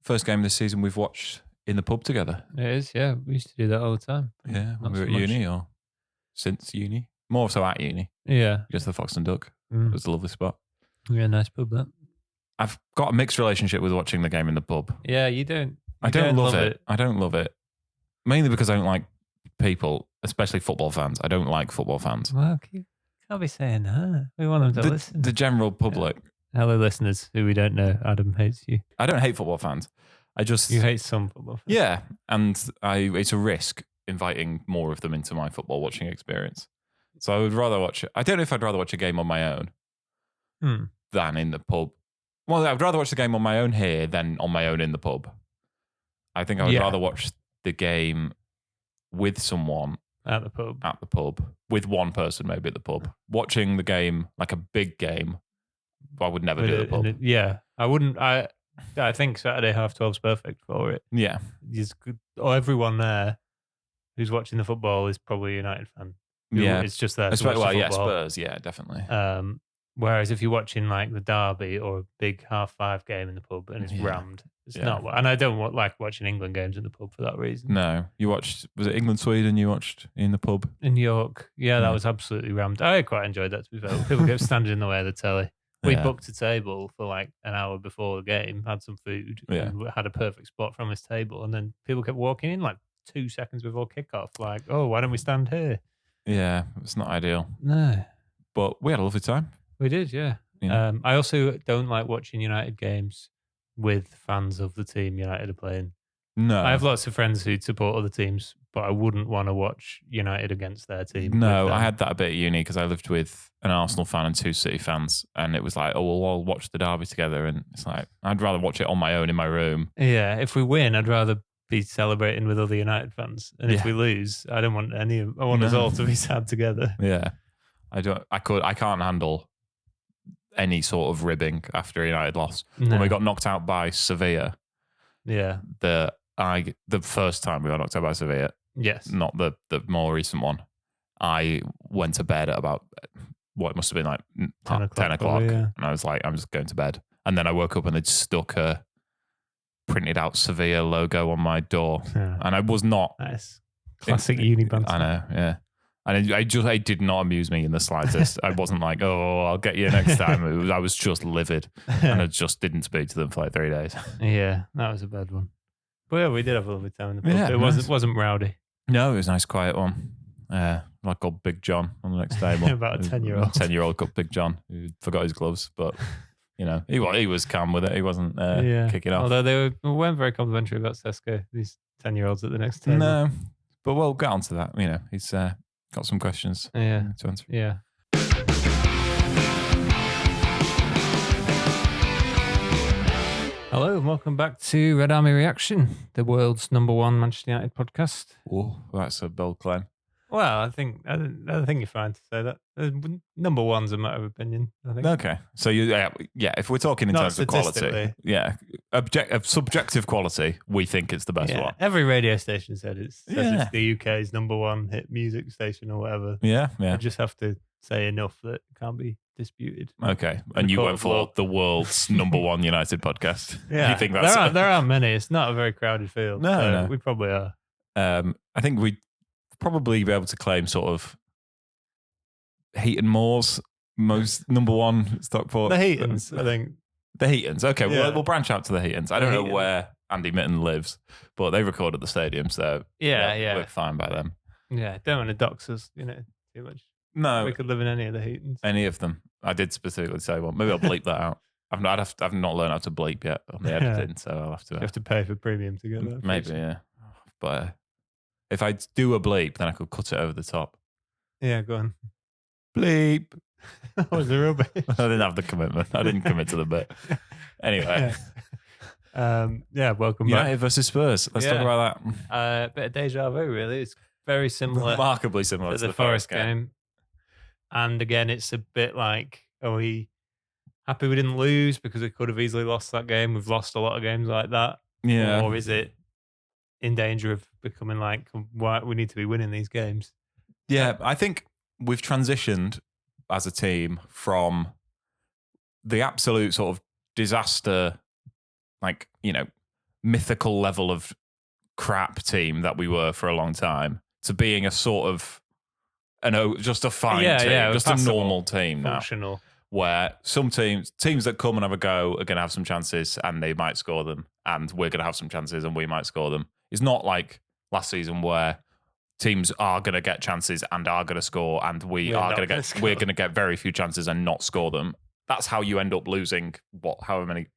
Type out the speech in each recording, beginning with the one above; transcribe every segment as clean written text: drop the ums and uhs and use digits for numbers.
first game this season we've watched in the pub together. It is, yeah. We used to do that all the time. Yeah, when Not we were so at much. uni or since uni. More so at uni. Yeah. Just the Fox and Duck. It was a lovely spot. Yeah, nice pub, that. I've got a mixed relationship with watching the game in the pub. Yeah, you don't. I don't love it. I don't love it. Mainly because I don't like people, especially football fans. I don't like football fans. Well, you can't be saying that. We want them to listen. The general public. Yeah. Hello, listeners who we don't know. Adam hates you. I don't hate football fans. You hate some football fans. Yeah, and it's a risk inviting more of them into my football watching experience. So I would rather watch it. I don't know if I'd rather watch a game on my own than in the pub. Well, I'd rather watch the game on my own here than on my own in the pub. I think I would rather watch the game with someone at the pub, with one person maybe at the pub. Watching the game, like a big game, I would never do at the pub. I wouldn't. I think Saturday 12:30 is perfect for it. Yeah. Everyone there who's watching the football is probably a United fan. Yeah. It's just there. Spurs, yeah, definitely. Whereas if you're watching like the derby or a big 5:30 game in the pub and it's rammed, it's not. And I don't like watching England games in the pub for that reason. No. You watched, was it England-Sweden you watched in the pub? In York. Yeah, that was absolutely rammed. I quite enjoyed that, to be fair. People kept standing in the way of the telly. We booked a table for like an hour before the game, had some food, and had a perfect spot from this table. And then people kept walking in like 2 seconds before kickoff, like, oh, why don't we stand here? Yeah, it's not ideal. No. But we had a lovely time. We did, yeah. I also don't like watching United games with fans of the team United are playing. No. I have lots of friends who support other teams, but I wouldn't want to watch United against their team. No, I had that a bit at uni because I lived with an Arsenal fan and 2 City fans, and it was like, oh, we'll all watch the derby together, and it's like, I'd rather watch it on my own in my room. Yeah, if we win, I'd rather be celebrating with other United fans, and if we lose, I don't want any. I want us all to be sad together. Yeah, I can't handle any sort of ribbing after a United loss. No. When we got knocked out by Sevilla, the first time we got knocked out by Sevilla, not the more recent one, I went to bed at about what must have been like 10 o'clock, probably, and I was like, I'm just going to bed. And then I woke up and they'd stuck a printed out Sevilla logo on my door, and I was not. Nice. Classic uni banter. I know, yeah. And it did not amuse me in the slightest. I wasn't like, oh, I'll get you next time. I was just livid, and I just didn't speak to them for like 3 days. Yeah, that was a bad one. But yeah, we did have a lovely time in the pub. Yeah, it wasn't rowdy. No, it was a nice, quiet one. Like old Big John on the next table. About a 10-year-old. 10-year-old got Big John who forgot his gloves, but you know he was calm with it. He wasn't kicking off. Although they weren't very complimentary about Sesko, these 10-year-olds at the next table. No, but we'll get on to that. You know, he's got some questions to answer. Yeah. Hello and welcome back to Red Army Reaction, the world's #1 Manchester United podcast. Oh, that's a bold claim. Well, I think you're fine to say that. #1's a matter of opinion, I think. Okay, so if we're talking in terms of quality, subjective quality, we think it's the best one. Every radio station says it's the UK's #1 hit music station or whatever. Yeah. I just have to say enough that it can't be disputed. Okay, and you went for the world's #1 United podcast. Yeah, you think that's there aren't many. It's not a very crowded field. No. We probably are. I think we'd probably be able to claim sort of Heaton Moore's most #1 Stockport. The Heatons, I think. The Heatons. Okay, we'll branch out to the Heatons. I don't know where Andy Mitten lives, but they record at the stadium, so we're fine by them. Yeah, don't want to dox us, too much. No, we could live in any of the Heatons. Any of them. I did specifically say one. Maybe I'll bleep that out. I've not learned how to bleep yet on the editing, so I'll have to. You have to pay for premium to get that. Maybe, yeah. But if I do a bleep, then I could cut it over the top. Yeah, go on. Bleep. That was a rubbish. I didn't have the commitment. I didn't commit to the bit. Anyway. Welcome back. United versus Spurs. Let's talk about that. A bit of deja vu, really. It's very similar. Remarkably similar to the Forest game. And again, it's a bit like, are we happy we didn't lose because we could have easily lost that game? We've lost a lot of games like that. Yeah. Or is it in danger of becoming like, why we need to be winning these games? Yeah, I think we've transitioned as a team from the absolute sort of disaster, mythical level of crap team that we were for a long time to being a sort of just a fine team, just a normal team functional. Now. Where some teams that come and have a go are going to have some chances and they might score them, and we're going to have some chances and we might score them. It's not like last season where teams are going to get chances and are going to score, and we're going to get very few chances and not score them. That's how you end up losing. How many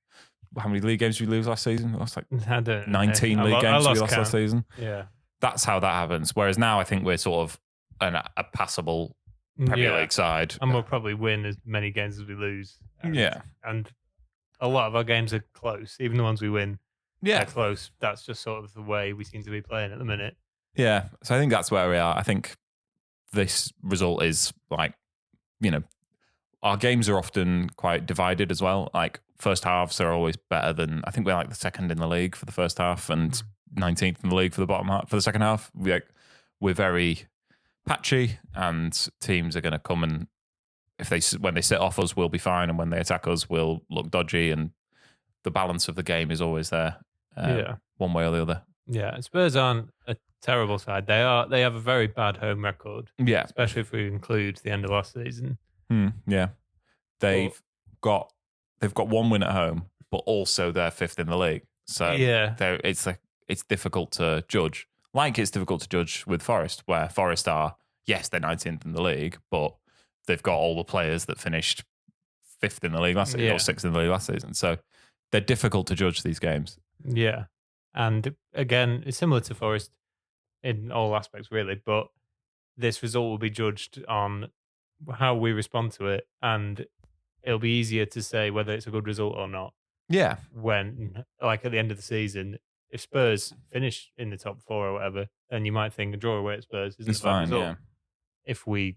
league games did we lose last season? Lost like 19 league games we lost last season. Yeah, that's how that happens. Whereas now I think we're sort of a passable Premier League side, and we'll probably win as many games as we lose. And a lot of our games are close, even the ones we win. They're close. That's just sort of the way we seem to be playing at the minute. Yeah, so I think that's where we are. I think this result is like, our games are often quite divided as well. Like first halves are always better than, I think we're like the second in the league for the first half and 19th in the league for the bottom half for the second half. We're very patchy, and teams are going to come and when they sit off us, we'll be fine, and when they attack us, we'll look dodgy. And the balance of the game is always there, one way or the other. Yeah, Spurs aren't a terrible side. They have a very bad home record. Yeah, especially if we include the end of last season. Yeah, they've got one win at home, but also they're fifth in the league. So it's difficult to judge. Like it's difficult to judge with Forest, where Forest are, yes, they're 19th in the league, but they've got all the players that finished fifth in the league last season or sixth in the league last season. So they're difficult to judge these games. Yeah. And again, it's similar to Forest in all aspects, really, but this result will be judged on how we respond to it, and it'll be easier to say whether it's a good result or not. Yeah. When, like at the end of the season, if Spurs finish in the top four or whatever, then you might think a draw away at Spurs isn't a bad result. Yeah. If we,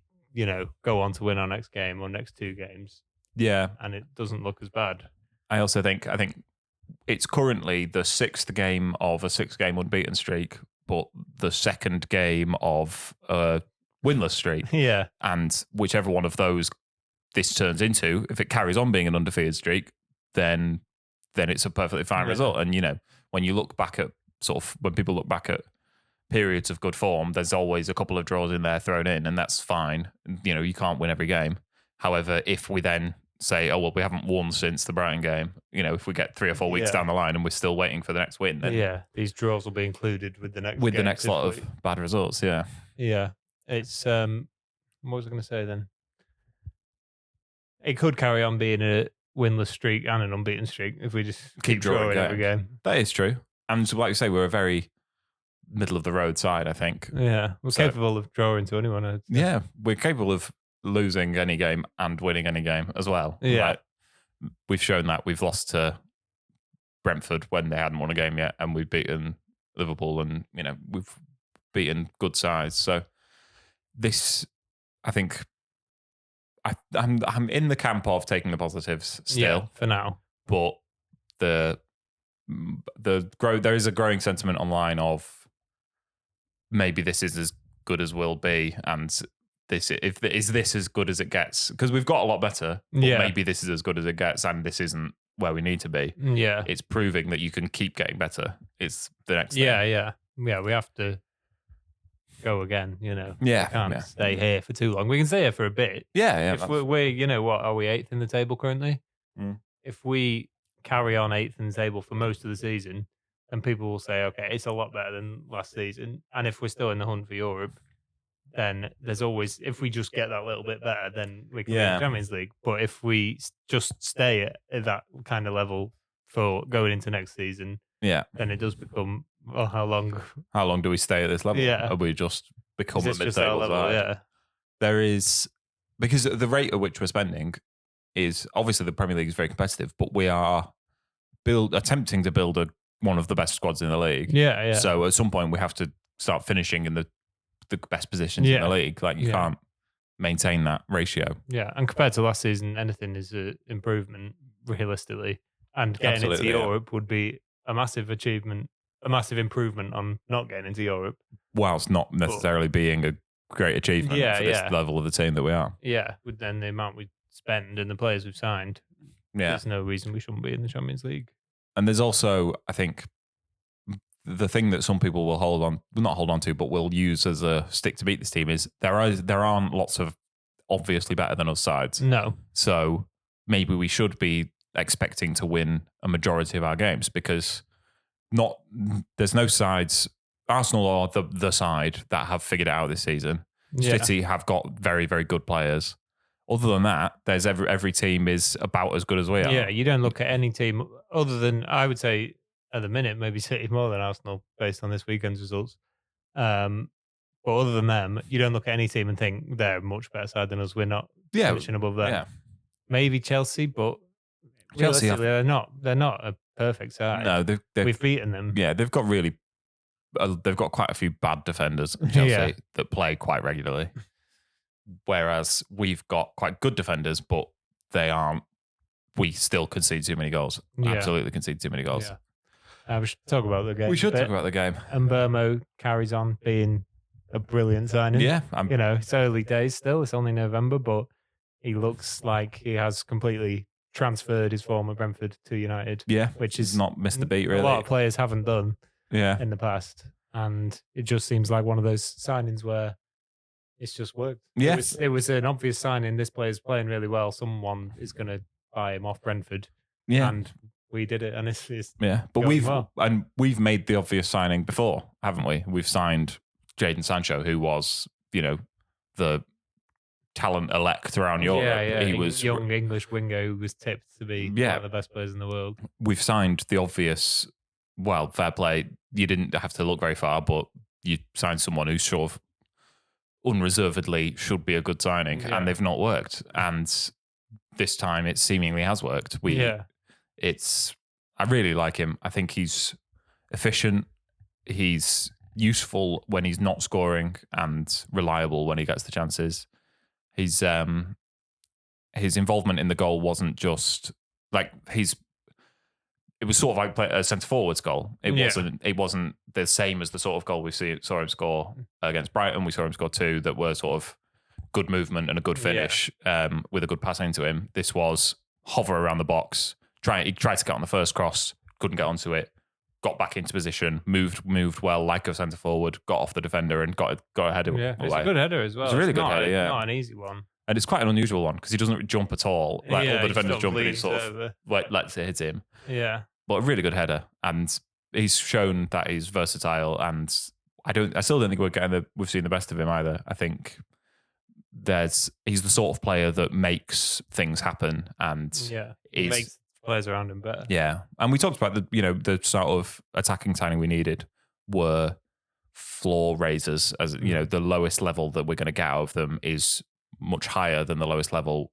go on to win our next game or next two games, and it doesn't look as bad. I think it's currently the sixth game of a 6-game unbeaten streak, but the second game of a winless streak. Yeah, and whichever one of those this turns into, if it carries on being an undefeated streak, then it's a perfectly fine result. And when you look back at when people look back at periods of good form, there's always a couple of draws in there thrown in, and that's fine. You can't win every game. However, if we then say, oh, well, we haven't won since the Brighton game, if we get 3 or 4 weeks down the line and we're still waiting for the next win, then these draws will be included with the next lot of bad results. Yeah. It's what was I going to say then? It could carry on being a winless streak and an unbeaten streak if we just keep drawing every game. That is true. And so, like you say, we're a very middle of the road side, I think. Yeah, we're capable of drawing to anyone. Yeah, we're capable of losing any game and winning any game as well. Yeah. Like, we've shown that. We've lost to Brentford when they hadn't won a game yet, and we've beaten Liverpool, and we've beaten good sides. So this, I think, I'm in the camp of taking the positives still for now, but there is a growing sentiment online of maybe this is as good as will be, and is this as good as it gets, because we've got a lot better, but maybe this is as good as it gets, and this isn't where we need to be. It's proving that you can keep getting better. It's the next thing. We have to go again, we can't stay here for too long. We can stay here for a bit. If we're what are we 8th in the table currently? If we carry on 8th in the table for most of the season, then people will say, okay, it's a lot better than last season. And if we're still in the hunt for Europe, then there's always, if we just get that little bit better, then we can win the Champions League. But if we just stay at that kind of level for going into next season, then it does become, well, how long do we stay at this level? Or we just become a mid-table side? There is, because the rate at which we're spending is, obviously the Premier League is very competitive, but we are attempting to build one of the best squads in the league. So at some point we have to start finishing in the best positions in the league. Like you can't maintain that ratio. And compared to last season, anything is an improvement realistically. And getting into Europe would be a massive achievement, a massive improvement on not getting into Europe. Whilst not necessarily being a great achievement for this level of the team that we are. But then the amount we spend and the players we've signed, there's no reason we shouldn't be in the Champions League. And there's also, I think, the thing that some people will not hold on to, but will use as a stick to beat this team is there aren't lots of obviously better than us sides. No. So maybe we should be expecting to win a majority of our games because there's no sides. Arsenal are the side that have figured it out this season. Yeah. City have got very, very good players. Other than that, there's every team is about as good as we are. Yeah, you don't look at any team other than, I would say, at the minute, maybe City more than Arsenal based on this weekend's results. But other than them, you don't look at any team and think they're a much better side than us. We're not finishing above them. Yeah. Maybe Chelsea, but Chelsea they're not a perfect side. No, we've beaten them. Yeah, they've got quite a few bad defenders, Chelsea, that play quite regularly. Whereas we've got quite good defenders, but we still concede too many goals. Yeah. Absolutely concede too many goals. Yeah. We should talk about the game. We should talk about the game. And Burmo carries on being a brilliant signing. Yeah. It's early days still. It's only November, but he looks like he has completely transferred his form at Brentford to United. Yeah. Which is not missed the beat, really. A lot of players haven't done in the past. And it just seems like one of those signings where it's just worked. Yeah. It was an obvious signing. This player's playing really well. Someone is going to buy him off Brentford. Yeah. And we did it. And it's but we've made the obvious signing before, haven't we? We've signed Jadon Sancho, who was, the talent elect around Europe. Yeah. He was young English winger who was tipped to be one of the best players in the world. We've signed the obvious, fair play. You didn't have to look very far, but you signed someone who sort of unreservedly should be a good signing, and they've not worked. And this time it seemingly has worked. I really like him. I think he's efficient. He's useful when he's not scoring and reliable when he gets the chances. His involvement in the goal wasn't just like it was sort of like a centre forward's goal. It wasn't the same as the sort of goal we saw him score against Brighton. We saw him score 2 that were sort of good movement and a good finish with a good pass into him. This was hover around the box. He tried to get on the first cross, couldn't get onto it. Got back into position, moved well like a centre forward, got off the defender and got a header. Yeah, it's a good header as well. It's a really good header, yeah. Not an easy one. And it's quite an unusual one because he doesn't jump at all. Like all the defenders jump and he sort of lets it hit him. Yeah. But a really good header. And he's shown that he's versatile, and I still don't think we've seen the best of him either. I think he's the sort of player that makes things happen and he makes players around him better. Yeah. And we talked about the sort of attacking signing we needed were floor raisers, as the lowest level that we're going to get out of them is much higher than the lowest level,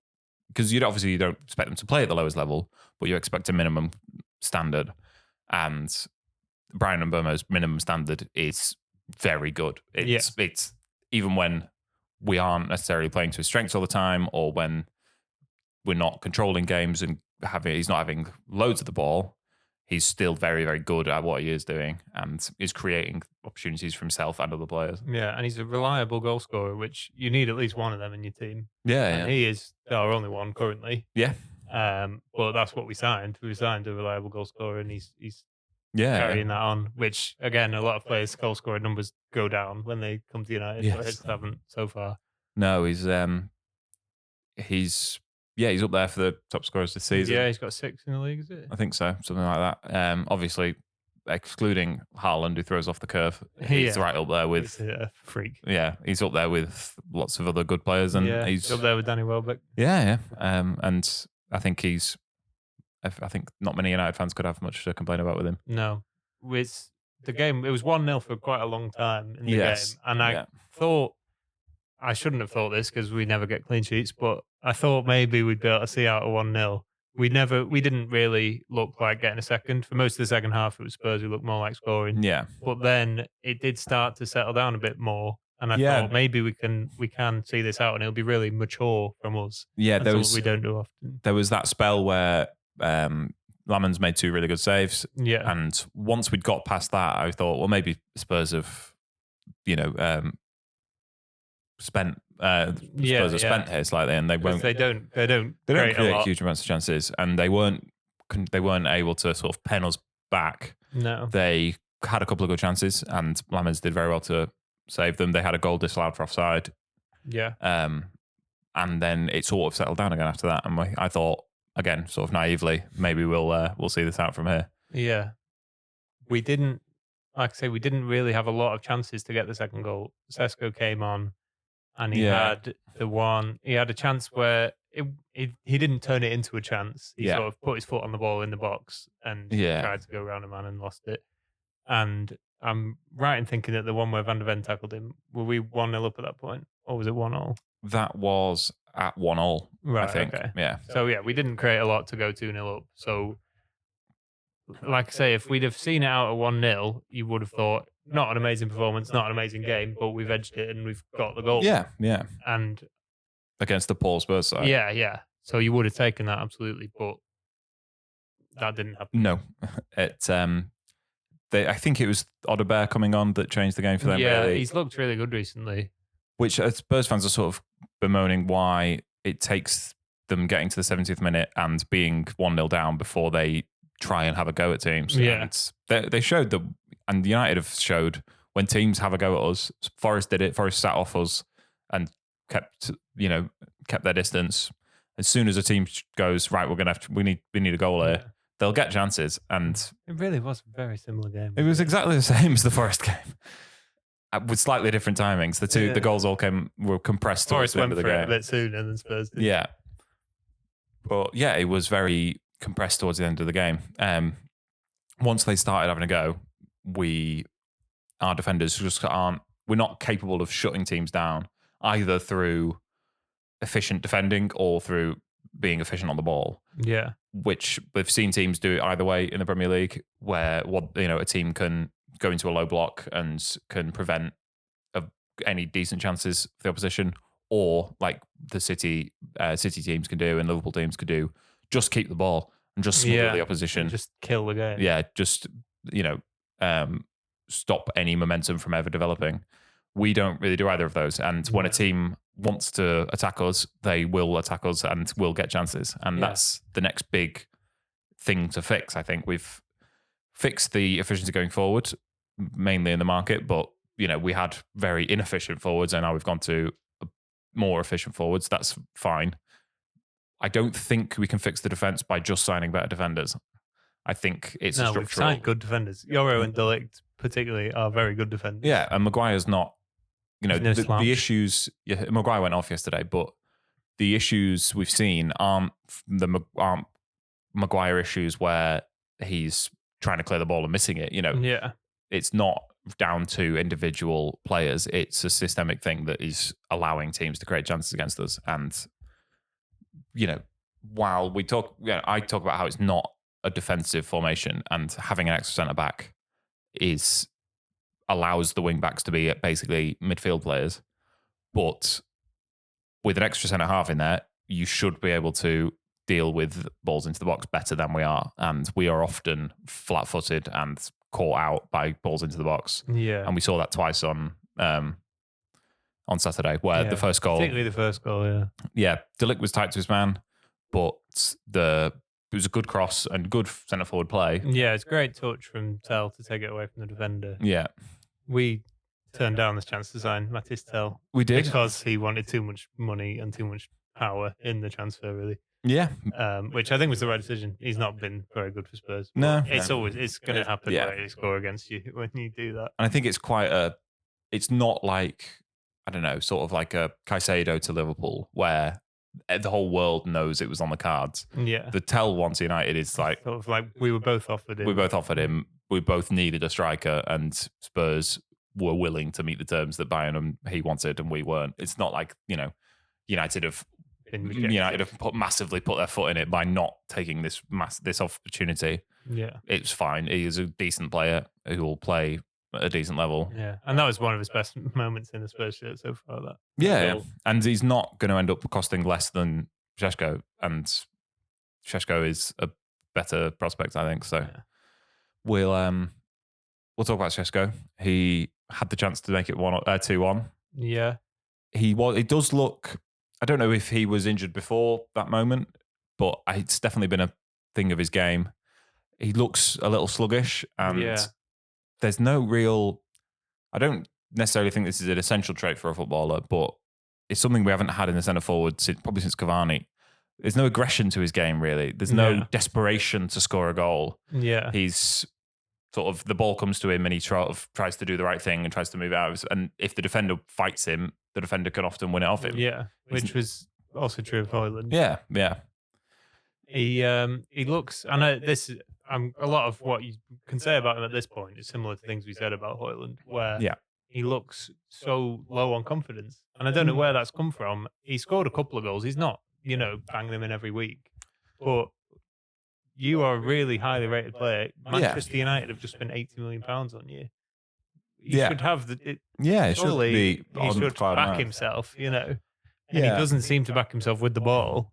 because you don't expect them to play at the lowest level, but you expect a minimum standard. And Brian Mbeumo's minimum standard is very good. It's even when we aren't necessarily playing to his strengths all the time, or when we're not controlling games and he's not having loads of the ball, he's still very, very good at what he is doing and is creating opportunities for himself and other players. Yeah, and he's a reliable goal scorer, which you need at least one of them in your team. Yeah, he is our only one currently. Yeah. But that's what we signed. We signed a reliable goal scorer, and he's carrying that on, which, again, a lot of players' goal scoring numbers go down when they come to United, but it haven't so far. No, he's up there for the top scorers this season. Yeah, he's got 6 in the league, is it? I think so, something like that. Obviously, excluding Haaland, who throws off the curve, he's right up there with... He's a freak. Yeah, he's up there with lots of other good players. And he's up there with Danny Welbeck. Yeah. And I think not many United fans could have much to complain about with him. No. With the game, it was 1-0 for quite a long time in the game. And I thought... I shouldn't have thought this because we never get clean sheets, but I thought maybe we'd be able to see out a 1-0. We didn't really look like getting a second. For most of the second half, it was Spurs who looked more like scoring. Yeah. But then it did start to settle down a bit more. And I thought maybe we can see this out and it'll be really mature from us. Yeah, that's what we don't do often. There was that spell where Lammens made 2 really good saves. Yeah. And once we'd got past that, I thought, well, maybe Spurs have, spent spent here slightly, and they don't create huge amounts of chances, and they weren't able to sort of pen us back. No, they had a couple of good chances, and Lammers did very well to save them. They had a goal disallowed for offside. Yeah. And then it sort of settled down again after that. And I thought, again, sort of naively, maybe we'll see this out from here. Yeah. We didn't, like I say, we didn't really have a lot of chances to get the second goal. Sesko came on, and he had a chance where he didn't turn it into a chance. He sort of put his foot on the ball in the box and tried to go around a man and lost it. And I'm right in thinking that the one where Van der Ven tackled him, were we 1-0 up at that point? Or was it 1-0? That was at 1-1, right, I think. Okay. Yeah. So, we didn't create a lot to go 2-0 up. So, like I say, if we'd have seen it out at 1-0, you would have thought, not an amazing performance, not an amazing game, but we've edged it and we've got the goal. Yeah. And against the Paul Spurs side. Yeah. So you would have taken that, absolutely, but that didn't happen. No. I think it was Odebear coming on that changed the game for them. Yeah, really. He's looked really good recently. Which Spurs fans are sort of bemoaning why it takes them getting to the 70th minute and being 1-0 down before they try and have a go at teams. Yeah. And they showed that, and United have showed when teams have a go at us. Forest did it. Forest sat off us and kept their distance. As soon as a team goes, right, we need a goal here. They'll get chances, and it really was a very similar game. It was exactly the same as the Forest game, with slightly different timings. The goals all were compressed towards the end of the game a bit sooner than Spurs did. Yeah, but yeah, it was very compressed towards the end of the game. Once they started having a go, our defenders just aren't. We're not capable of shutting teams down either through efficient defending or through being efficient on the ball. Yeah. Which we've seen teams do it either way in the Premier League, where a team can go into a low block and can prevent any decent chances for the opposition, or like the City teams can do and Liverpool teams could do, just keep the ball and just smother the opposition, and just kill the game. Yeah, just stop any momentum from ever developing. We don't really do either of those, and when a team wants to attack us, they will attack us and will get chances. And that's the next big thing to fix. I think we've fixed the efficiency going forward, mainly in the market, but we had very inefficient forwards and now we've gone to more efficient forwards. That's fine. I don't think we can fix the defense by just signing better defenders. I think it's a structural. We've signed good defenders. Yoro and Delict particularly are very good defenders. Yeah, and Maguire's not. The issues. Yeah, Maguire went off yesterday, but the issues we've seen aren't Maguire issues where he's trying to clear the ball and missing it. It's not down to individual players. It's a systemic thing that is allowing teams to create chances against us. And while I talk about how it's not a defensive formation, and having an extra centre back allows the wing backs to be basically midfield players. But with an extra centre half in there, you should be able to deal with balls into the box better than we are. And we are often flat footed and caught out by balls into the box. Yeah. And we saw that twice on Saturday, where the first goal. Particularly the first goal, yeah. Yeah. Delict was tight to his man, but it was a good cross and good centre forward play. Yeah, it's a great touch from Tell to take it away from the defender. Yeah. We turned down this chance to sign Matisse Tell. We did. Because he wanted too much money and too much power in the transfer, really. Yeah. Which I think was the right decision. He's not been very good for Spurs. No. It's going to happen where they score against you when you do that. And I think it's it's not like, I don't know, sort of like a Caicedo to Liverpool, where the whole world knows it was on the cards. Yeah. The Tell one to United is like... Sort of like we were both offered him. We both needed a striker, and Spurs were willing to meet the terms that Bayern and he wanted, and we weren't. It's not like, United have massively put their foot in it by not taking this opportunity. Yeah. It's fine. He is a decent player who will play at a decent level. Yeah. And that was one of his best moments in the Spurs shirt so far. Yeah. And he's not going to end up costing less than Šeško, and Šeško is a better prospect, I think. So we'll talk about Šeško. He had the chance to make it 2-1. Yeah. It does look, I don't know if he was injured before that moment, but it's definitely been a thing of his game. He looks a little sluggish, and there's no real. I don't necessarily think this is an essential trait for a footballer, but it's something we haven't had in the centre forward probably since Cavani. There's no aggression to his game, really. There's no desperation to score a goal. Yeah. He's sort of, the ball comes to him and he tries to do the right thing and tries to move out. And if the defender fights him, the defender can often win it off him. Yeah, which was also true of Højlund. Yeah. He looks, I know this, a lot of what you can say about him at this point is similar to things we said about Højlund, where he looks so low on confidence. And I don't know where that's come from. He scored a couple of goals. He's not, banging them in every week. But you are a really highly rated player. Manchester United have just spent £80 million on you. He should have the. It should be. He should back himself, And he doesn't seem to back himself with the ball.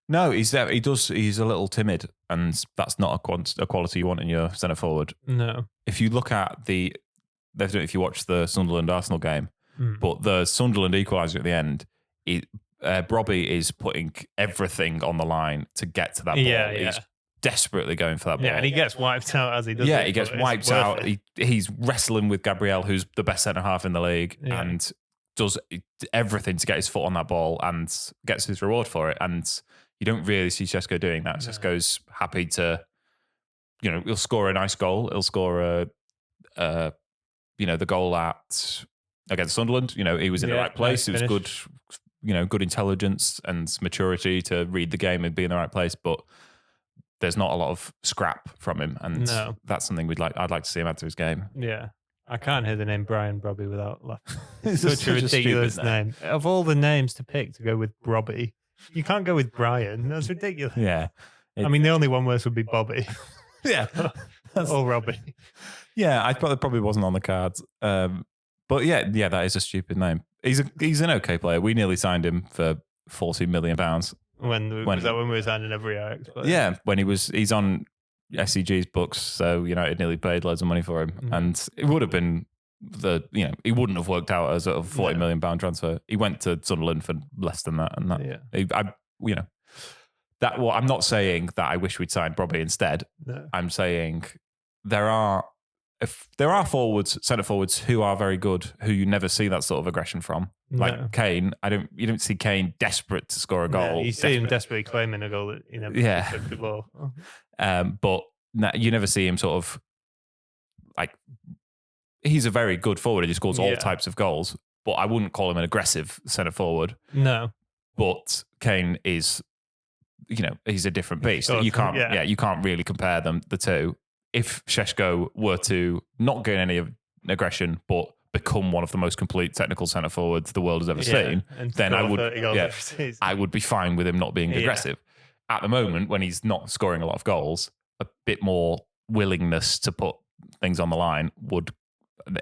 No, he does. He's a little timid, and that's not a quality you want in your centre forward. No. If you look at if you watch the Sunderland Arsenal game, but the Sunderland equaliser at the end, Brobby is putting everything on the line to get to that ball. He's desperately going for that ball. Yeah, and he gets wiped out as he does. Yeah, he gets wiped out. He's wrestling with Gabriel, who's the best centre half in the league, and does everything to get his foot on that ball and gets his reward for it. And you don't really see Šeško doing that. Šeško's happy to, he'll score a nice goal. He'll score the goal against Sunderland. He was in the right place. It was good, good intelligence and maturity to read the game and be in the right place. But there's not a lot of scrap from him, and that's something I'd like to see him add to his game. Yeah. I can't hear the name Brian Brobby without laughing. It's such a ridiculous name. Of all the names to pick to go with Brobby, you can't go with Brian. That's ridiculous. Yeah. I mean, the only one worse would be Bobby. Yeah. Or Robbie. Yeah, I probably wasn't on the cards. But yeah, that is a stupid name. He's an okay player. We nearly signed him for £40 million. Was that when we were signing every Ajax player? Yeah, when he's on SCG's books, so United nearly paid loads of money for him. And it would have been he wouldn't have worked out as a £40 million transfer. He went to Sunderland for less than that, and I'm not saying that I wish we'd signed Brobby instead. No. I'm saying there are centre forwards who are very good, who you never see that sort of aggression from. Like Kane, you don't see Kane desperate to score a goal. You see him desperately claiming a goal that he never took the ball. But you never see him sort of like, he's a very good forward. He scores all types of goals, but I wouldn't call him an aggressive centre forward. No. But Kane is, he's a different beast. You can't really compare the two. If Šeško were to not gain any aggression, but become one of the most complete technical centre forwards the world has ever seen, then I would be fine with him not being aggressive. At the moment, when he's not scoring a lot of goals, a bit more willingness to put things on the line would,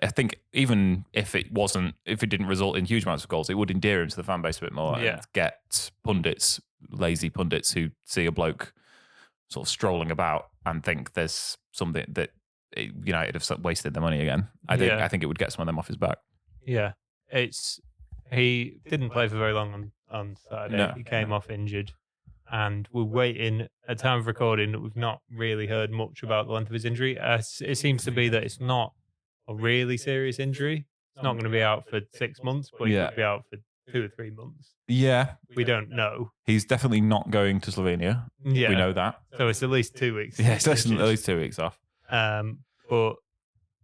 I think, even if it didn't result in huge amounts of goals, it would endear him to the fan base a bit more and get lazy pundits who see a bloke sort of strolling about and think there's something that United have wasted their money again. I think it would get some of them off his back. Yeah, he didn't play for very long on Saturday. No. He came off injured, and we're waiting. At time of recording, we've not really heard much about the length of his injury. It seems to be that it's not a really serious injury. It's not going to be out for 6 months, but he could be out for 2 or 3 months. Yeah. We don't know. He's definitely not going to Slovenia. Yeah. We know that. So it's at least 2 weeks. Yeah, it's at least 2 weeks off. But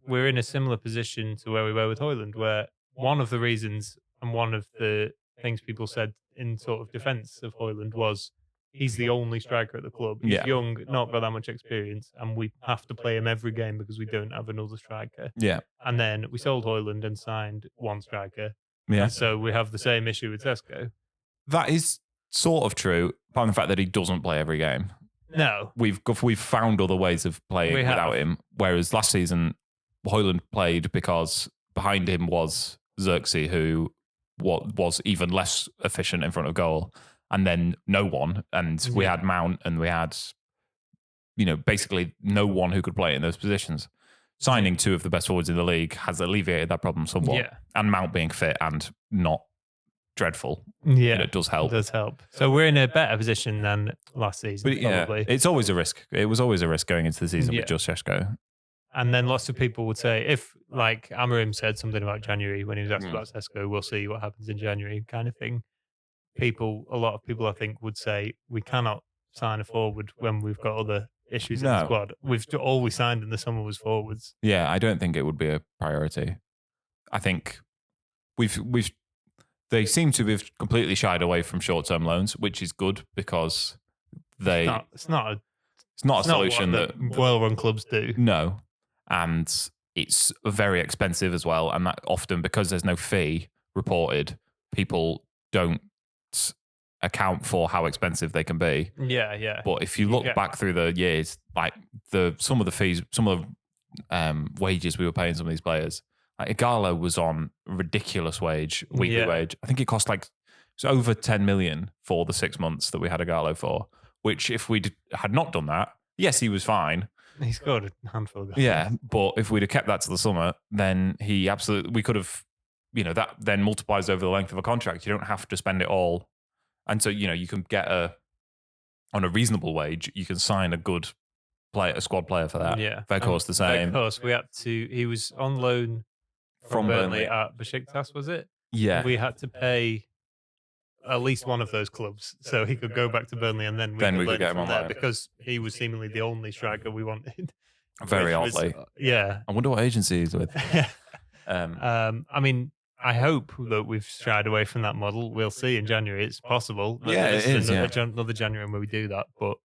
we're in a similar position to where we were with Højlund, where one of the reasons and one of the things people said in sort of defence of Højlund was he's the only striker at the club. He's young, not got that much experience, and we have to play him every game because we don't have another striker. Yeah. And then we sold Højlund and signed one striker. Yeah. And so we have the same issue with Šeško. That is sort of true, apart from the fact that he doesn't play every game. No. We've found other ways of playing without him, whereas last season, Højlund played because behind him was Xerxes, who was even less efficient in front of goal, and then no one. And we had Mount, and we had, basically no one who could play in those positions. Signing 2 of the best forwards in the league has alleviated that problem somewhat. Yeah. And Mount being fit and not dreadful. Yeah. It does help. It does help. So we're in a better position than last season, but probably. It's always a risk. It was always a risk going into the season with just Šeško. And then lots of people would say, if like Amarim said something about January when he was asked about Sesko, we'll see what happens in January kind of thing. A lot of people I think would say we cannot sign a forward when we've got other issues in the squad. All we signed in the summer was forwards. Yeah, I don't think it would be a priority. I think they seem to have completely shied away from short-term loans, which is good because it's not a solution that well-run clubs do. No, and it's very expensive as well, and that often, because there's no fee reported, people don't account for how expensive they can be. Yeah. But if you look back through the years, like some of the fees, some of the wages we were paying some of these players, like Igalo was on ridiculous weekly wage. I think it cost it's over 10 million for the 6 months that we had Igalo for. Which, if we had not done that, yes, he was fine. He scored a handful of goals. Yeah, but if we'd have kept that to the summer, then we could have, that then multiplies over the length of a contract. You don't have to spend it all. And so, you can get on a reasonable wage, you can sign a good player, a squad player for that. Yeah. Vekhorst the same. Vekhorst, he was on loan from Burnley at Besiktas, was it? Yeah. We had to pay at least one of those clubs, so he could go back to Burnley, and then we could get him on there because he was seemingly the only striker we wanted. Very oddly, yeah. I wonder what agency he's with. I mean, I hope that we've shied away from that model. We'll see in January. It's possible. It is. Another January where we do that, but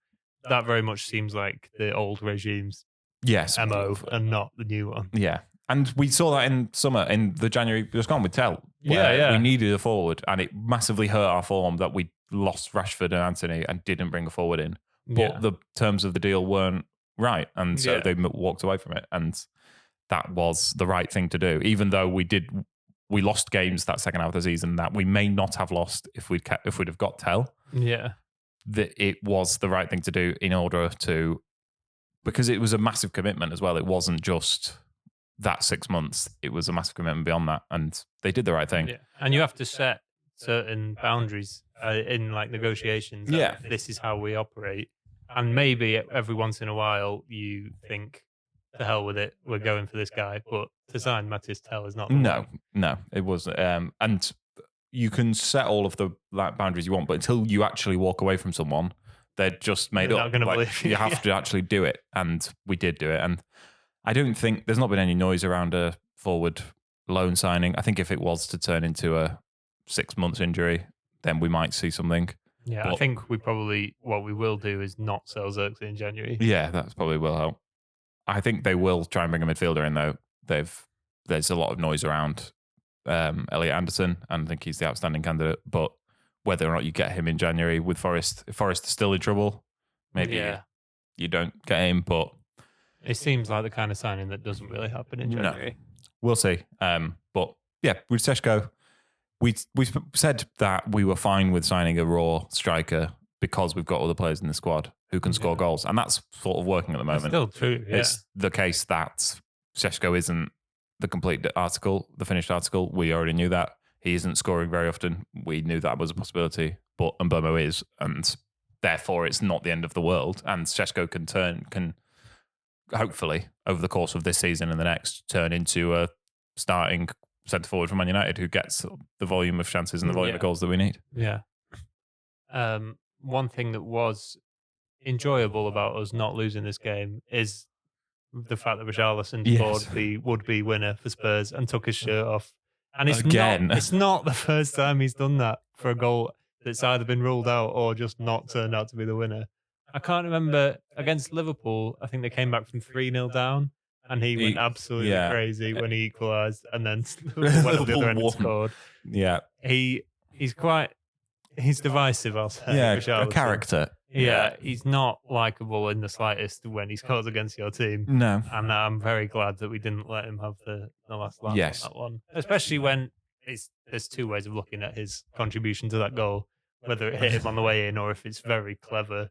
that very much seems like the old regime's MO and not the new one. Yeah. And we saw that in summer, in the January just gone with Tell. We needed a forward, and it massively hurt our form that we lost Rashford and Anthony and didn't bring a forward in. But the terms of the deal weren't right, and so they walked away from it. And that was the right thing to do, even though we lost games that second half of the season that we may not have lost if we'd have got Tell. Yeah, it was the right thing to do in order to, because it was a massive commitment as well. It wasn't just that 6 months, it was a massive commitment beyond that, and they did the right thing. Yeah. And you have to set certain boundaries in negotiations. This is how we operate, and maybe every once in a while you think, to hell with it, we're going for this guy. But to sign Matthias Tell is not no, it wasn't. And you can set all of the boundaries you want, but until you actually walk away from someone, they're just made up. You have to actually do it, and we did do it. And I don't think there's not been any noise around a forward loan signing. I think if it was to turn into a 6 months injury, then we might see something. Yeah, but I think what we will do is not sell Xerxes in January. Yeah, that probably will help. I think they will try and bring a midfielder in, though. There's a lot of noise around Elliot Anderson, and I think he's the outstanding candidate. But whether or not you get him in January with Forest, if Forest is still in trouble, maybe you don't get him, but it seems like the kind of signing that doesn't really happen in January. No. We'll see. But yeah, with Seshko, we said that we were fine with signing a raw striker because we've got other players in the squad who can score goals. And that's sort of working at the moment. It's still true. Yeah. It's the case that Seshko isn't the complete article, the finished article. We already knew that. He isn't scoring very often. We knew that was a possibility. But Mbomo is. And therefore, it's not the end of the world. And Seshko can hopefully, over the course of this season and the next, turn into a starting centre forward for Man United who gets the volume of chances and the volume of goals that we need. Yeah. One thing that was enjoyable about us not losing this game is the fact that Richarlison scored the would-be winner for Spurs and took his shirt off. And it's not the first time he's done that for a goal that's either been ruled out or just not turned out to be the winner. I can't remember, against Liverpool, I think they came back from 3-0 down, and he went absolutely crazy when he equalised, and then went to the other end and scored. Yeah. He's divisive, I'll say. Yeah, a character. Yeah, he's not likeable in the slightest when he scores against your team. No. And I'm very glad that we didn't let him have the last laugh on that one. Especially when there's two ways of looking at his contribution to that goal, whether it hit him on the way in or if it's very clever.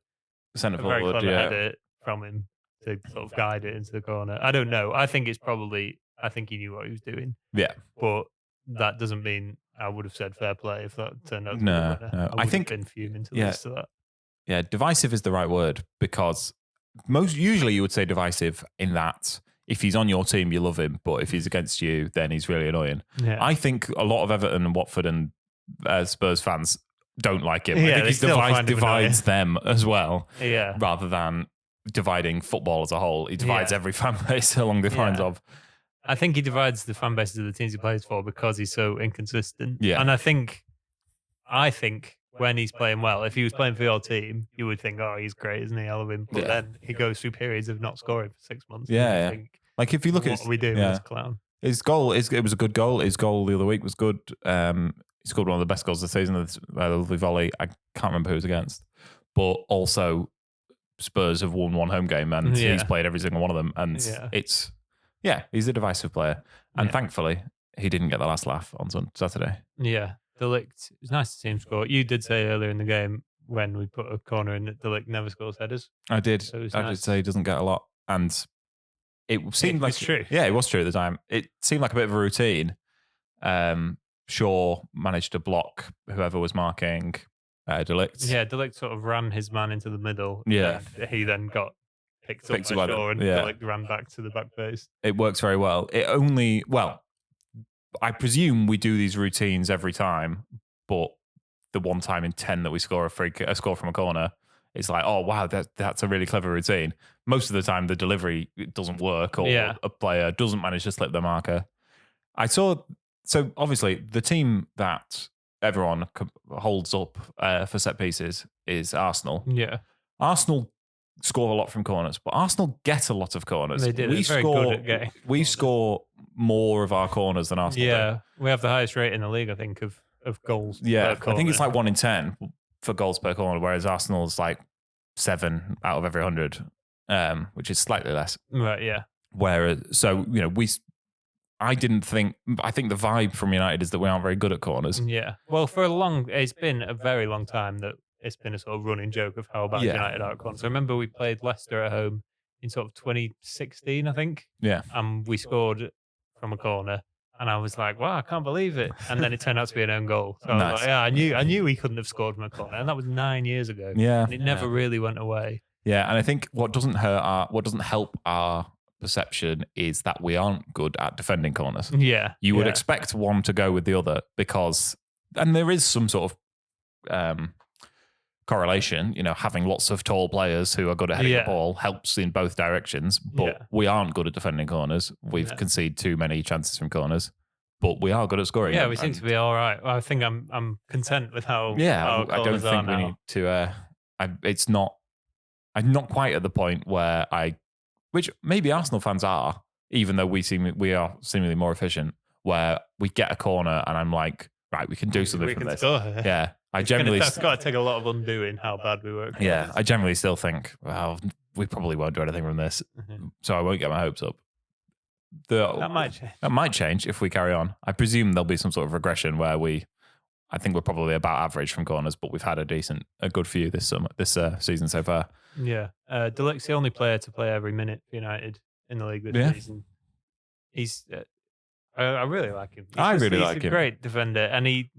Centre forward, header from him to sort of guide it into the corner. I don't know. I think he knew what he was doing. Yeah. But that doesn't mean I would have said fair play if that turned out to be no. I think been fuming to lose to that. Yeah, divisive is the right word because usually you would say divisive in that if he's on your team, you love him, but if he's against you, then he's really annoying. Yeah. I think a lot of Everton and Watford and Spurs fans don't like him. Yeah, I think he divides them as well, rather than dividing football as a whole. He divides every fan base along the lines of. I think he divides the fan bases of the teams he plays for because he's so inconsistent. Yeah. And I think when he's playing well, if he was playing for your team, you would think, oh, he's great, isn't he? I love him. But then he goes through periods of not scoring for 6 months. Yeah. Think, like if you look what are we doing with this clown? His goal, it was a good goal. His goal the other week was good. He scored one of the best goals of the season, a lovely volley. I can't remember who it was against. But also, Spurs have won one home game and he's played every single one of them. And he's a divisive player. And thankfully, he didn't get the last laugh on Saturday. Yeah. De Ligt, it was nice to see him score. You did say earlier in the game when we put a corner in that De Ligt never scores headers. I did. So I did say he doesn't get a lot. And it seemed like... It's true. Yeah, it was true at the time. It seemed like a bit of a routine. Shaw managed to block whoever was marking De Ligt. Yeah, De Ligt sort of ran his man into the middle. Yeah. And he then got picked up by Shaw and De Ligt ran back to the back base. It works very well. I presume we do these routines every time, but the one time in 10 that we score a score from a corner, it's like, oh, wow, that's a really clever routine. Most of the time, the delivery doesn't work or a player doesn't manage to slip the marker. So obviously, the team that everyone holds up for set pieces is Arsenal. Yeah. Arsenal score a lot from corners, but Arsenal get a lot of corners. They do. They're very good at getting We score more of our corners than Arsenal do. We have the highest rate in the league, I think, of goals per corner. I think it's like 1 in 10 for goals per corner, whereas Arsenal's like 7 out of every 100, which is slightly less. Right, yeah. I think the vibe from United is that we aren't very good at corners. Yeah. Well, it's been a very long time that it's been a sort of running joke of how bad United are at corners. I remember we played Leicester at home in sort of 2016, I think. Yeah. And we scored from a corner. And I was like, wow, I can't believe it. And then it turned out to be an own goal. So I was like, I knew he couldn't have scored from a corner. And that was 9 years ago. Yeah. And it never really went away. Yeah. And I think what doesn't help our perception is that we aren't good at defending corners. Yeah. You would expect one to go with the other and there is some sort of correlation, having lots of tall players who are good at heading the ball helps in both directions, but we aren't good at defending corners. We've conceded too many chances from corners, but we are good at scoring. Yeah, we seem to be all right. Well, I think I'm content with how our I don't think we need to I'm not quite at the point where which maybe Arsenal fans are, even though we are seemingly more efficient, where we get a corner and I'm like, right, we can do something from this. Yeah. That's got to take a lot of undoing how bad we were. Yeah, I generally still think, well, we probably won't do anything from this, so I won't get my hopes up. That might change. That might change if we carry on. I presume there'll be some sort of regression where I think we're probably about average from corners, but we've had a good few this season so far. Yeah, De Ligt's the only player to play every minute for United in the league this season. He's, I really like him. He's a great defender, and he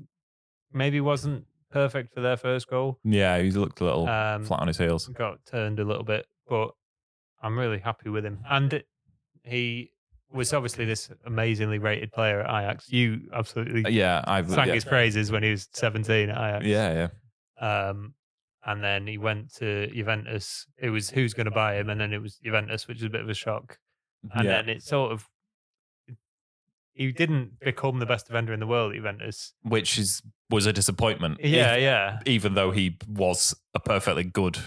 maybe wasn't perfect for their first goal. Yeah, he looked a little flat on his heels. Got turned a little bit, but I'm really happy with him. And he was obviously this amazingly rated player at Ajax. You absolutely sang his praises when he was 17 at Ajax. Yeah. And then he went to Juventus. It was who's going to buy him, and then it was Juventus, which was a bit of a shock. And then it sort of... He didn't become the best defender in the world at Juventus. Which was a disappointment. Yeah. Even though he was a perfectly good,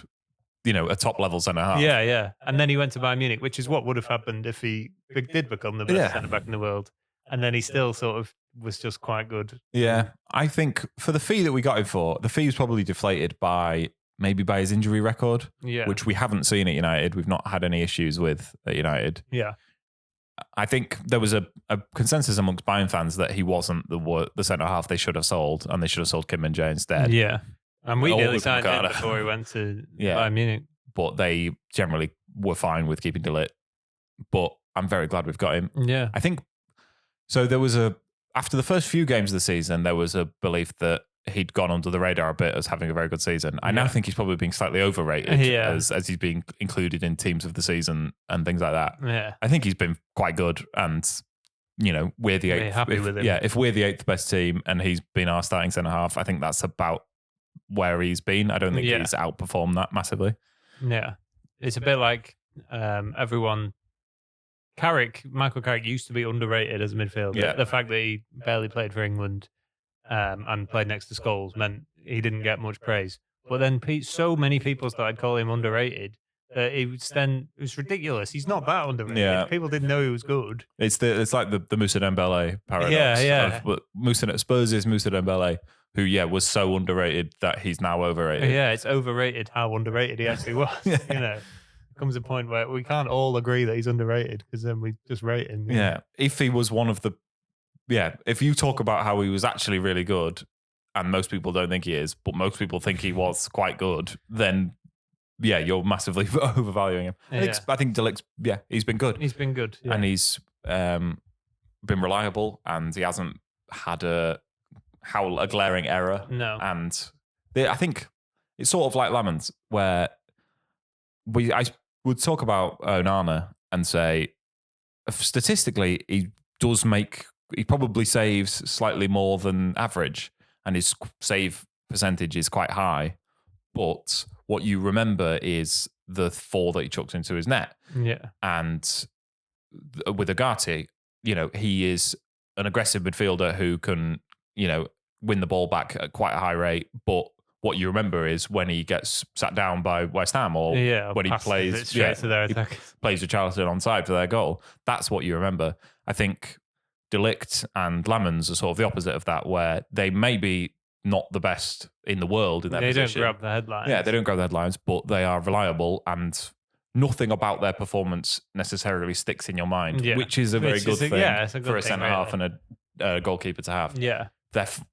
a top-level centre-half. Yeah. And then he went to Bayern Munich, which is what would have happened if he did become the best centre-back in the world. And then he still sort of was just quite good. Yeah. I think for the fee that we got him for, the fee was probably deflated by his injury record, which we haven't seen at United. We've not had any issues with at United. Yeah. I think there was a consensus amongst Bayern fans that he wasn't the centre half they should have sold, and they should have sold Kim Min-jae instead. Yeah, and we nearly signed him before he went to Bayern Munich. But they generally were fine with keeping De Ligt. But I'm very glad we've got him. Yeah, I think so. There was after the first few games of the season, there was a belief that he'd gone under the radar a bit as having a very good season. I now think he's probably being slightly overrated as he's being included in teams of the season and things like that. Yeah. I think he's been quite good, and we're the eighth. Happy with him. Yeah, if we're the 8th best team and he's been our starting centre half, I think that's about where he's been. I don't think he's outperformed that massively. Yeah, it's a bit like everyone. Michael Carrick used to be underrated as a midfielder. Yeah. The fact that he barely played for England and played next to Scholes meant he didn't get much praise. But then so many people started calling him underrated that it was ridiculous. He's not that underrated. Yeah. People didn't know he was good. It's like the Moussa Dembele paradox. Yeah. Spurs is Moussa Dembele, who was so underrated that he's now overrated. Yeah, it's overrated how underrated he actually was. Comes a point where we can't all agree that he's underrated because then we just rate him. Yeah. If he was one of the... Yeah, if you talk about how he was actually really good and most people don't think he is, but most people think he was quite good, then you're massively overvaluing him. I think De Ligt, he's been good. He's been good. Yeah. And he's been reliable, and he hasn't had a glaring error. No. And I think it's sort of like Lamens, where I would talk about Onana and say, statistically, he probably saves slightly more than average, and his save percentage is quite high. But what you remember is the 4 that he chucked into his net. Yeah. And with Agati, he is an aggressive midfielder who can, win the ball back at quite a high rate, but what you remember is when he gets sat down by West Ham, or when he plays to their attack. He plays with Charlton onside for their goal. That's what you remember. I think De Ligt and Lamens are sort of the opposite of that, where they may be not the best in the world in their position. They don't grab the headlines. Yeah, they don't grab the headlines, but they are reliable, and nothing about their performance necessarily sticks in your mind, which is a very good thing for a centre-half and a goalkeeper to have. Yeah.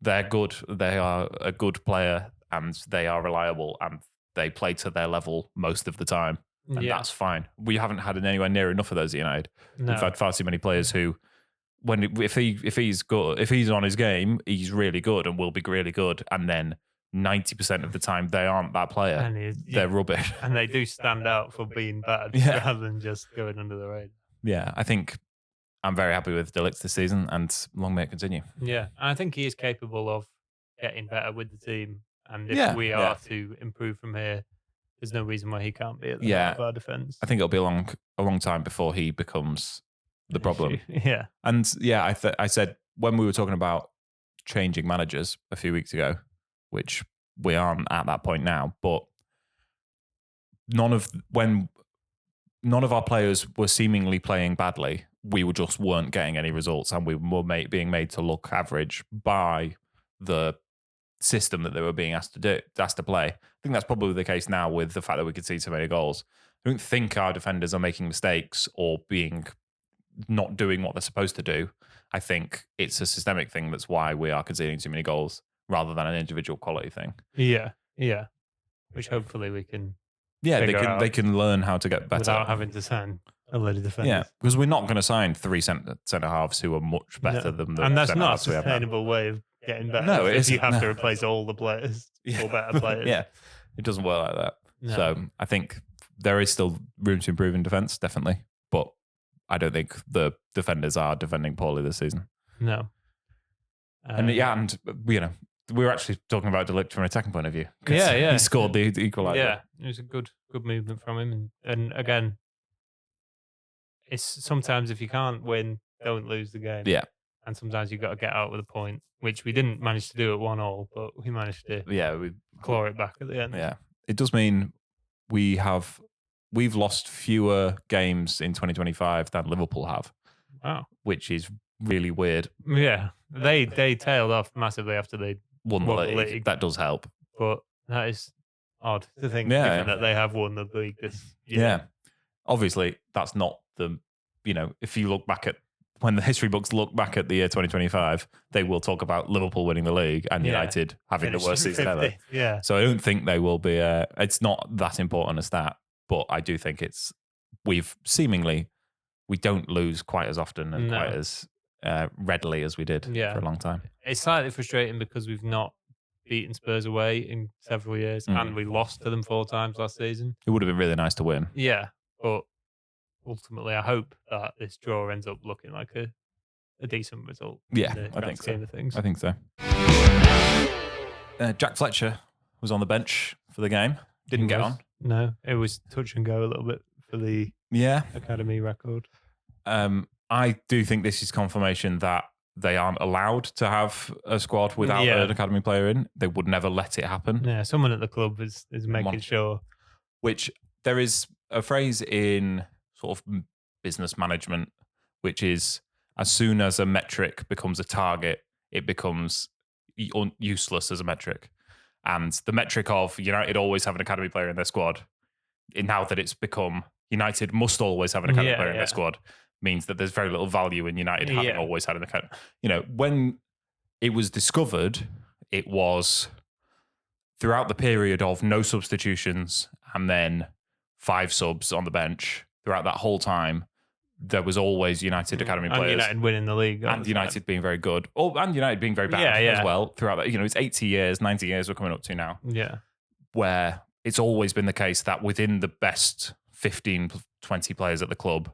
They're good. They are a good player, and they are reliable, and they play to their level most of the time, and that's fine. We haven't had anywhere near enough of those at United. No. We've had far too many players who, if he's good, if he's on his game, he's really good and will be really good, and then 90% of the time they aren't that player. They're rubbish, and they do stand out for being bad rather than just going under the radar. Yeah, I think I'm very happy with De Ligt this season, and long may it continue. Yeah, and I think he is capable of getting better with the team. And if we are to improve from here, there's no reason why he can't be at the heart of our defence. I think it'll be a long time before he becomes the problem. Yeah. And I said when we were talking about changing managers a few weeks ago, which we aren't at that point now, but none of our players were seemingly playing badly, we weren't getting any results, and we were being made to look average by the system that they were being asked to play. I think that's probably the case now with the fact that we could see so many goals. I don't think our defenders are making mistakes or not doing what they're supposed to do. I think it's a systemic thing. That's why we are conceding too many goals rather than an individual quality thing. Yeah. Which hopefully we can. Yeah, they can learn how to get better without having to sign a load of defenders. Yeah, because we're not going to sign 3 centre halves who are much better than the and that's not a sustainable way of getting better. No, it isn't. You have to replace all the players for better players. Yeah, it doesn't work like that. No. So I think there is still room to improve in defence, definitely. But I don't think the defenders are defending poorly this season. No. And we were actually talking about De Ligt from an attacking point of view. Yeah. He scored the equaliser. Yeah, it was a good movement from him. And again, it's sometimes if you can't win, don't lose the game. Yeah. And sometimes you've got to get out with a point, which we didn't manage to do at 1-1, but we managed to claw it back at the end. Yeah. It does mean we've lost fewer games in 2025 than Liverpool have. Wow. Which is really weird. Yeah. They tailed off massively after they won the league. That does help. But that is odd to think that they have won the league this year. Yeah. Obviously, that's not if you look back at when the history books look back at the year 2025, they will talk about Liverpool winning the league and United having the worst season ever. Yeah. So I don't think they will be. It's not that important a stat, but I do think we don't lose quite as often and quite as readily as we did for a long time. It's slightly frustrating because we've not beaten Spurs away in several years, and we lost to them 4 times last season. It would have been really nice to win. Yeah, but ultimately, I hope that this draw ends up looking like a decent result. Yeah, in the I think so. of things. I think so. Jack Fletcher was on the bench for the game. Didn't get on. No, it was touch and go a little bit for the academy record. I do think this is confirmation that they aren't allowed to have a squad without an academy player in. They would never let it happen. Yeah, someone at the club is making sure. Which there is a phrase in sort of business management, which is as soon as a metric becomes a target, it becomes useless as a metric. And the metric of United always have an academy player in their squad, now that it's become United must always have an academy player in their squad, means that there's very little value in United having always had an academy. When it was discovered, it was throughout the period of no substitutions and then 5 subs on the bench. Throughout that whole time, there was always United academy players. And United winning the league. And United being very good. And United being very bad as well throughout that. It's 80 years, 90 years we're coming up to now. Yeah. Where it's always been the case that within the best 15, 20 players at the club,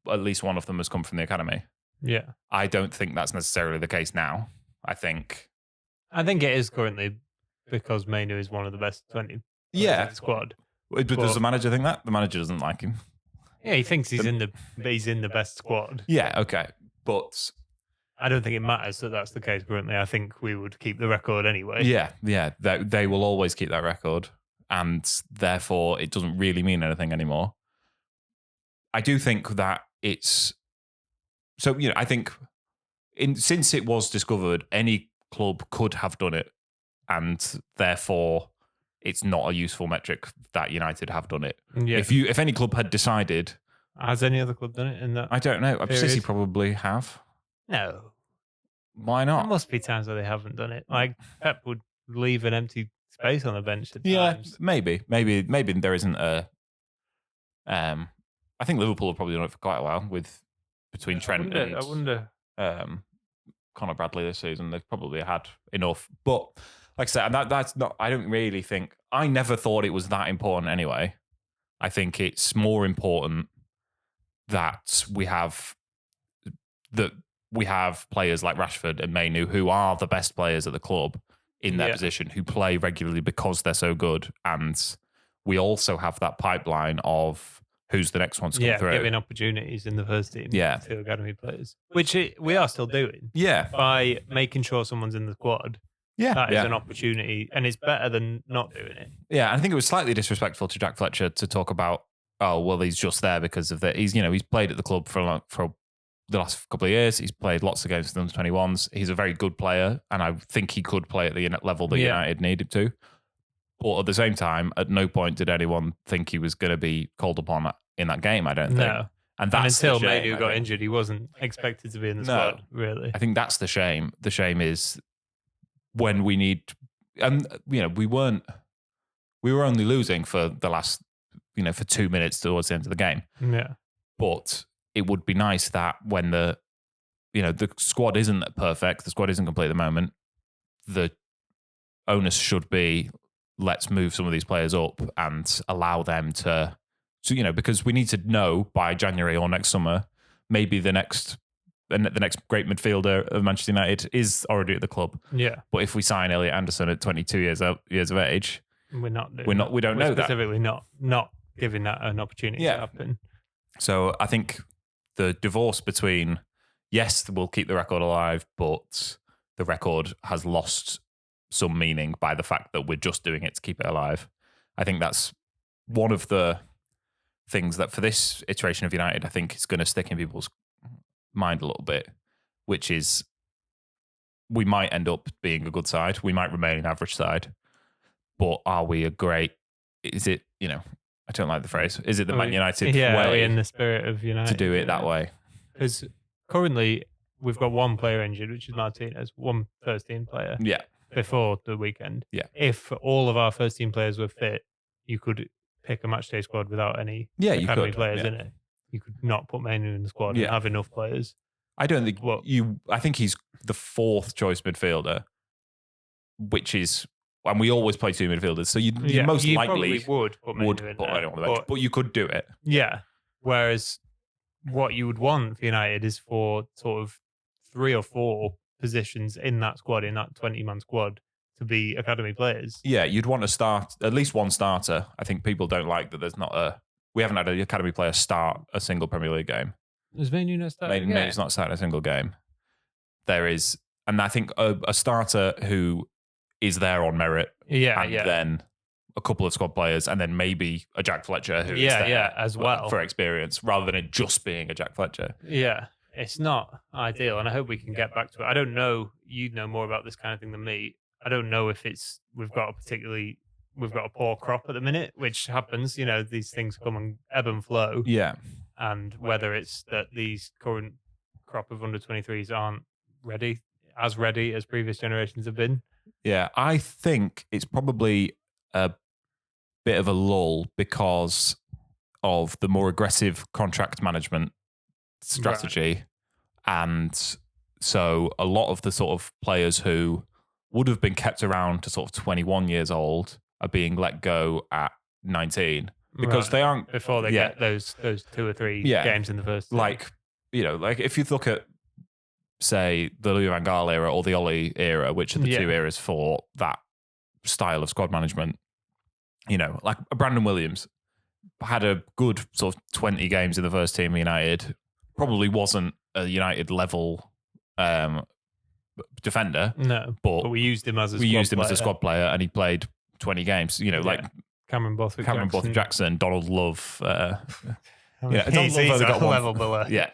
at least one of them has come from the academy. Yeah. I don't think that's necessarily the case now. I think it is currently because Mainu is one of the best 20 players in the squad. But does the manager think that? The manager doesn't like him. Yeah, he thinks he's in the best squad. Yeah, okay. But I don't think it matters that that's the case currently. I think we would keep the record anyway. Yeah. They will always keep that record, and therefore it doesn't really mean anything anymore. I do think that it's... So, I think since it was discovered, any club could have done it, and therefore it's not a useful metric that United have done it. Yeah. If any club had decided... Has any other club done it in that I don't know. period? City probably have. No. Why not? There must be times where they haven't done it. Like Pep would leave an empty space on the bench at times. Maybe there isn't a... I think Liverpool have probably done it for quite a while between Trent and... I wonder. Conor Bradley this season. They've probably had enough. But like I said, that's not... I don't really think... I never thought it was that important anyway. I think it's more important that we have players like Rashford and Mainu who are the best players at the club in their position, who play regularly because they're so good. And we also have that pipeline of who's the next one to come through. Giving opportunities in the first team to academy players, which we are still doing. Yeah. By making sure someone's in the squad. Yeah. That is an opportunity, and it's better than not doing it. Yeah, I think it was slightly disrespectful to Jack Fletcher to talk about, he's just there because of that. He's played at the club for the last couple of years. He's played lots of games with the under-21s. He's a very good player, and I think he could play at the level that United needed to. But at the same time, at no point did anyone think he was going to be called upon in that game, I don't think. No. And until Mainu got injured, he wasn't expected to be in the squad, really. I think that's the shame. The shame is when we need... And, we were only losing for the last, for 2 minutes towards the end of the game. Yeah. But it would be nice that when the squad isn't perfect, the squad isn't complete at the moment, the onus should be, let's move some of these players up and allow them to because we need to know by January or next summer, maybe the next great midfielder of Manchester United is already at the club. Yeah. But if we sign Elliot Anderson at 22 years of age, we don't know that. Specifically not giving that an opportunity to happen. So I think the divorce between, yes, we'll keep the record alive, but the record has lost some meaning by the fact that we're just doing it to keep it alive. I think that's one of the things that for this iteration of United, I think is going to stick in people's mind a little bit, which is we might end up being a good side. We might remain an average side, but are we a great... Is it, I don't like the phrase. Is it the Man United way? Are we in the spirit of United to do it that way? Because currently we've got one player injured, which is Martinez, one first team player. Yeah. Before the weekend. Yeah. If all of our first team players were fit, you could pick a matchday squad without any academy players in it. You could not put Mainu in the squad and have enough players. I don't think I think he's the 4th choice midfielder, which is, and we always play 2 midfielders, so you most likely would put anyone on the bench, but you could do it. Yeah. Whereas what you would want for United is for sort of 3 or 4 positions in that squad, in that 20-man squad, to be academy players. Yeah, you'd want to start at least one starter. I think people don't like that there's not we haven't had an academy player start a single Premier League game. Has Mainoo not started? Mainoo's not starting a single game. There is, and I think a starter who is there on merit, then a couple of squad players, and then maybe a Jack Fletcher who is there as well for experience, rather than it just being a Jack Fletcher. Yeah, it's not ideal, and I hope we can get back to it. I don't know, you know more about this kind of thing than me. I don't know if we've got a poor crop at the minute, which happens. These things come and ebb and flow. Yeah, and whether it's that these current crop of under 23s aren't ready as previous generations have been. Yeah, I think it's probably a bit of a lull because of the more aggressive contract management strategy. Right. And so a lot of the sort of players who would have been kept around to sort of 21 years old are being let go at 19 because they aren't... Before they get those 2 or 3 games in the first... Like if you look at, say, the Louis van Gaal era or the Ollie era, which are the 2 eras for that style of squad management, like Brandon Williams had a good sort of 20 games in the first team of United, probably wasn't a United level defender. No, but we used him as a squad player, and he played 20 games. Like Cameron Borthwick Jackson, Donald Love. He's a level below. Yeah,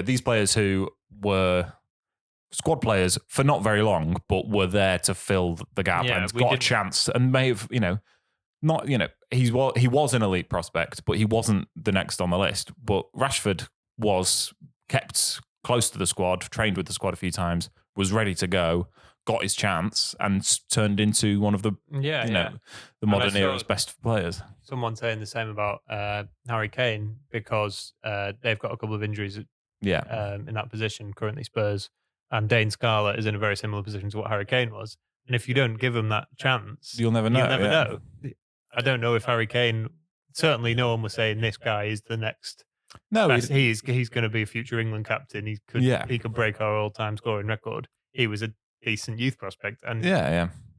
these players who were squad players for not very long, but were there to fill the gap and got a chance, and may have, not, he was an elite prospect, but he wasn't the next on the list. But Rashford was kept close to the squad, trained with the squad a few times, was ready to go, got his chance, and turned into one of the the modern era's best players. Someone saying the same about Harry Kane, because they've got a couple of injuries in that position currently, Spurs, and Dane Scarlett is in a very similar position to what Harry Kane was. And if you don't give him that chance, you'll never know. I don't know if Harry Kane, certainly no one was saying this guy is the next. No, he's going to be a future England captain. He could break our all-time scoring record. He was a decent youth prospect, and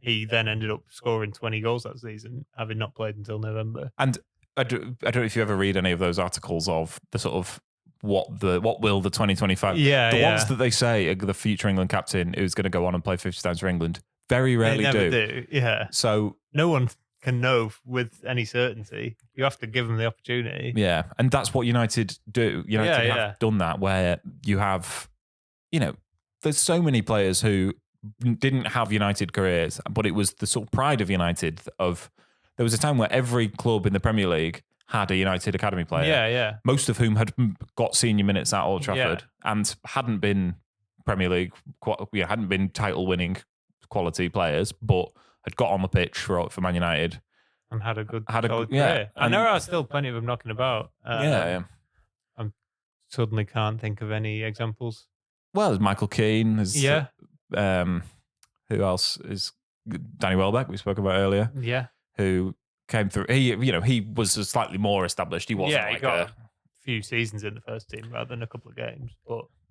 he then ended up scoring 20 goals that season, having not played until November. And I don't know if you ever read any of those articles of the sort of what will the 2025 ones that they say are the future England captain who's going to go on and play 50 times for England very rarely do. Yeah, so no one can know with any certainty. You have to give them the opportunity. Yeah, and that's what United do. United have done that, where you have, there's so many players who didn't have United careers, but it was the sort of pride of United. There was a time where every club in the Premier League had a United academy player. Most of whom had got senior minutes at Old Trafford and hadn't been Premier League, hadn't been title-winning quality players, but had got on the pitch for Man United and had a good career. And there are still plenty of them knocking about. I suddenly can't think of any examples. Well, there's Michael Keane. Who else is Danny Welbeck? We spoke about earlier. Yeah, who came through. He was slightly more established. He wasn't. He got a few seasons in the first team rather than a couple of games.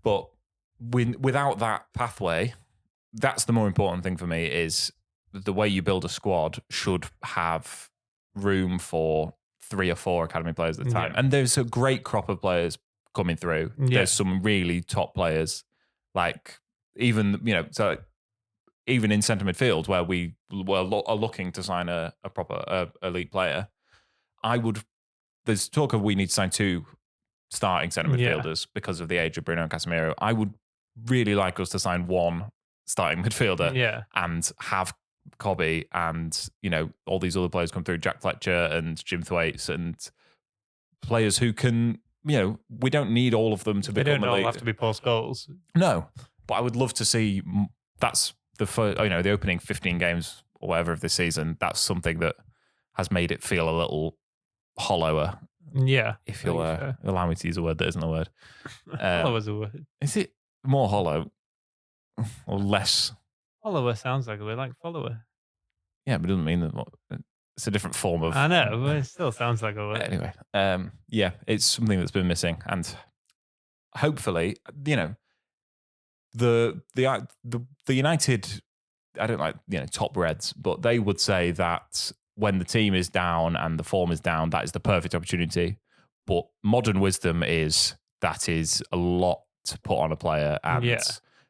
But without that pathway, that's the more important thing for me. Is the way you build a squad should have room for 3 or 4 academy players at a time. And there's a great crop of players coming through. There's some really top players, like even in centre midfield, where we are looking to sign a proper elite player. There's talk of we need to sign 2 starting centre midfielders because of the age of Bruno and Casemiro. I would really like us to sign 1 starting midfielder and have Cobby and all these other players come through, Jack Fletcher and Jim Thwaites, and players who can, we don't need all of them to become elite. They don't all have to be Paul Scholes. No, but I would love to see, that's the first, the opening 15 games or whatever of this season. That's something that has made it feel a little hollower. Yeah. If you'll allow me to use a word that isn't a word. Hollow is a word. Is it more hollow or less Follower sounds like a word, like follower. Yeah, but it doesn't mean that. It's a different form of. I know, but it still sounds like a word. Anyway, yeah, it's something that's been missing, and hopefully, the United. I don't like top Reds, but they would say that when the team is down and the form is down, that is the perfect opportunity. But modern wisdom is that is a lot to put on a player, and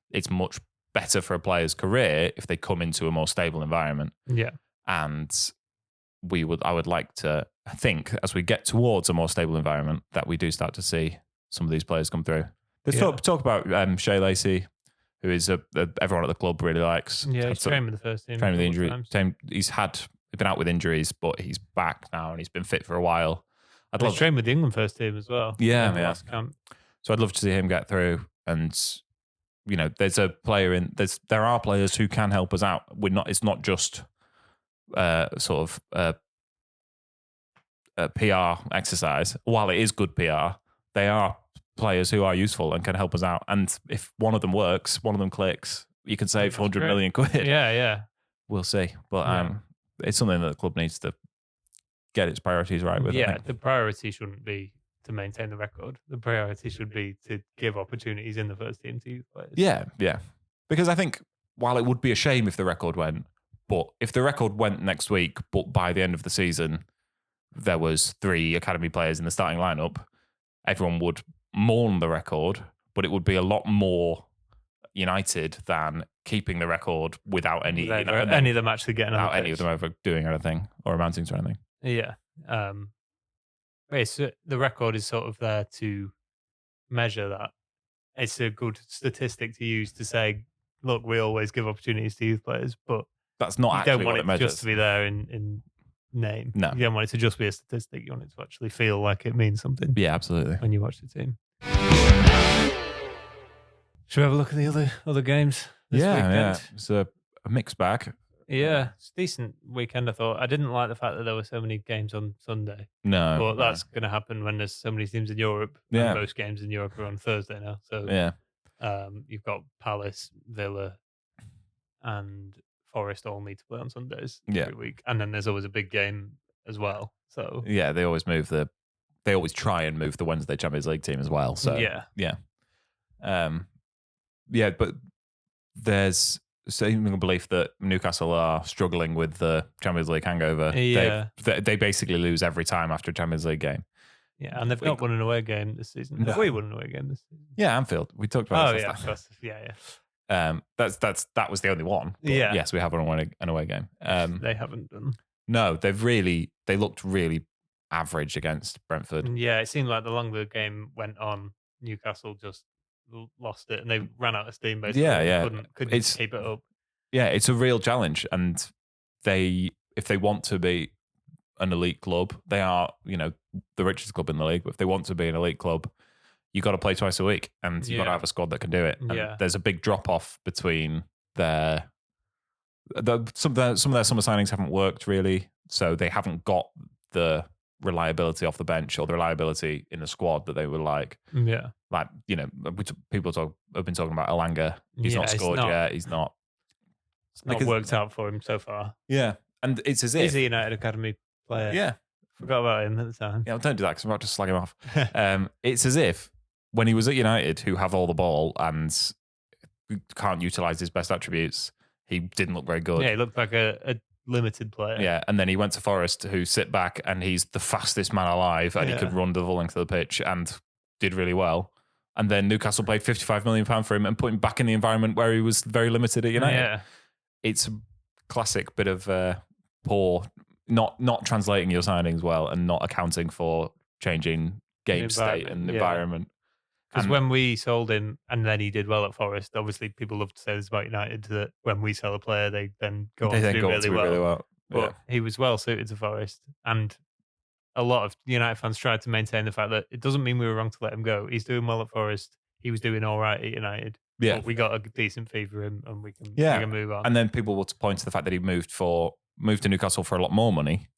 it's much better for a player's career if they come into a more stable environment. Yeah, and I would like to think as we get towards a more stable environment that we do start to see some of these players come through. Let's talk about Shea Lacey, who is everyone at the club really likes. Yeah, he's trained with the first team. Trained with the injury. He's been out with injuries, but he's back now and he's been fit for a while. He's trained with the England first team as well. Yeah, last camp. So I'd love to see him get through. And there's a player there are players who can help us out. It's not just sort of a PR exercise. While it is good PR, they are players who are useful and can help us out. And if one of them works, one of them clicks, you can save 100 million quid. Yeah. We'll see. But it's something that the club needs to get its priorities right with. Yeah, the priority shouldn't be to maintain the record. The priority should be to give opportunities in the first team to youth players. Yeah. Because I think while it would be a shame if the record went, but if the record went next week, but by the end of the season, there was 3 academy players in the starting lineup, everyone would mourn the record, but it would be a lot more United than keeping the record without any of them actually getting without any of them ever doing anything or amounting to anything. Yeah. The record is sort of there to measure that. It's a good statistic to use to say, look, we always give opportunities to youth players, but that's not actually what it measures. Just to be there in name. No. You don't want it to just be a statistic. You want it to actually feel like it means something. Yeah, absolutely. When you watch the team. Should we have a look at the other games this weekend? Yeah. It's a mixed bag. Yeah, it's a decent weekend, I thought. I didn't like the fact that there were so many games on Sunday. No. But that's going to happen when there's so many teams in Europe. Yeah. And most games in Europe are on Thursday now. So you've got Palace, Villa, and Forest all need to play on Sundays every week. And then there's always a big game as well. So yeah, they always try and move the Wednesday Champions League team as well. So but there's seeming a belief that Newcastle are struggling with the Champions League hangover. Yeah. They basically lose every time after a Champions League game. Yeah, and they've not won an away game this season. No. Have we won an away game this season? Yeah, Anfield. We talked about this. Oh, yeah. That was the only one. Yeah. Yes, we have won an away game. They haven't done. No, they looked really average against Brentford. Yeah, it seemed like the longer the game went on, Newcastle just lost it and they ran out of steam basically. Yeah. Couldn't keep it up. Yeah, it's a real challenge, and if they want to be an elite club, they are the richest club in the league. But if they want to be an elite club, you got to play twice a week, and you got to have a squad that can do it. And there's a big drop off between some of their summer signings haven't worked really, so they haven't got the reliability off the bench or the reliability in the squad that they would like. Yeah, like people have been talking about Elanga. He's not scored yet. He's not. It's not worked out for him so far. Yeah, and it's as if he's a United Academy player. Yeah, forgot about him at the time. Yeah, well, don't do that because I'm about to slag him off. It's as if when he was at United, who have all the ball and can't utilize his best attributes, he didn't look very good. Yeah, he looked like a limited player. Yeah, and then he went to Forest, who sit back and he's the fastest man alive, and he could run the full length of the pitch and did really well. And then Newcastle paid £55 million for him and put him back in the environment where he was very limited at United. Yeah. It's a classic bit of poor, not translating your signings well and not accounting for changing game state and environment. Because when we sold him and then he did well at Forest, obviously people love to say this about United, that when we sell a player, they then go on to do really well. But he was well suited to Forest. And a lot of United fans tried to maintain the fact that it doesn't mean we were wrong to let him go. He's doing well at Forest. He was doing all right at United. Yeah. But we got a decent fee for him and we can move on. And then people will point to the fact that he moved to Newcastle for a lot more money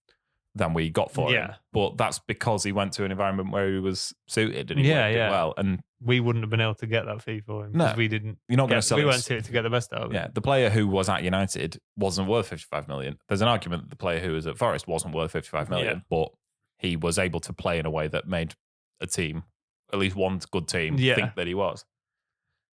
than we got for him. But that's because he went to an environment where he was suited and he did well. And we wouldn't have been able to get that fee for him because we didn't. You're not going to sell we went to it to get the best out of it. Yeah, the player who was at United wasn't worth 55 million. There's an argument that the player who was at Forest wasn't worth 55 million, but he was able to play in a way that made a team, at least one good team, think that he was.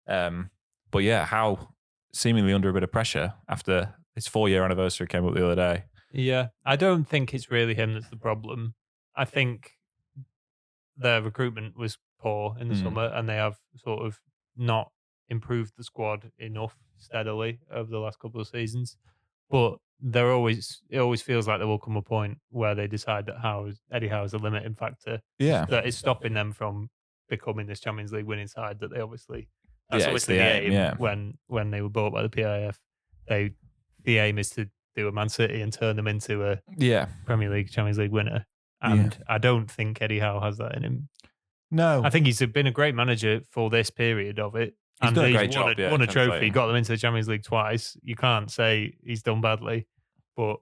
But yeah, how seemingly under a bit of pressure after his 4-year anniversary came up the other day. Yeah, I don't think it's really him that's the problem. I think their recruitment was poor in the summer, and they have sort of not improved the squad enough steadily over the last couple of seasons. But it always feels like there will come a point where they decide that Eddie Howe is a limiting factor. Yeah, that is stopping them from becoming this Champions League winning side that they obviously. That's yeah, obviously the aim. Yeah. When they were bought by the PIF, the aim is to do a Man City and turn them into a Premier League, Champions League winner. And I don't think Eddie Howe has that in him. No. I think he's been a great manager for this period of it. He's done a great job. Won a trophy, got them into the Champions League twice. You can't say he's done badly, but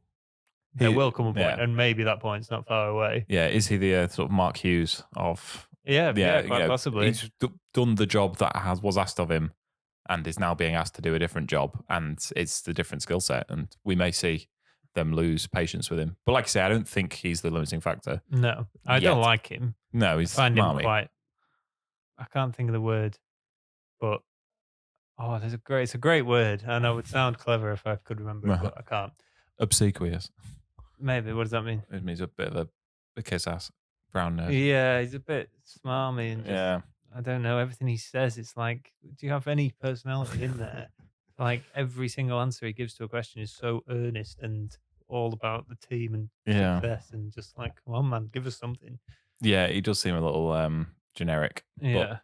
there will come a point, and maybe that point's not far away. Yeah, is he the sort of Mark Hughes of... Yeah, quite possibly. He's done the job that was asked of him and is now being asked to do a different job, and it's the different skill set, and we may see them lose patience with him. But like I say, I don't think he's the limiting factor. No, I don't like him. No, he's find smarmy. Him quite... I can't think of the word, but it's a great word, and I would sound clever if I could remember it, but I can't. Obsequious. Maybe. What does that mean? It means a bit of a kiss ass, brown nose. Yeah, he's a bit smarmy and just, I don't know, everything he says, it's like, do you have any personality in there? Like every single answer he gives to a question is so earnest and all about the team and success, and just like, come on, man, give us something. Yeah, he does seem a little generic. Yeah.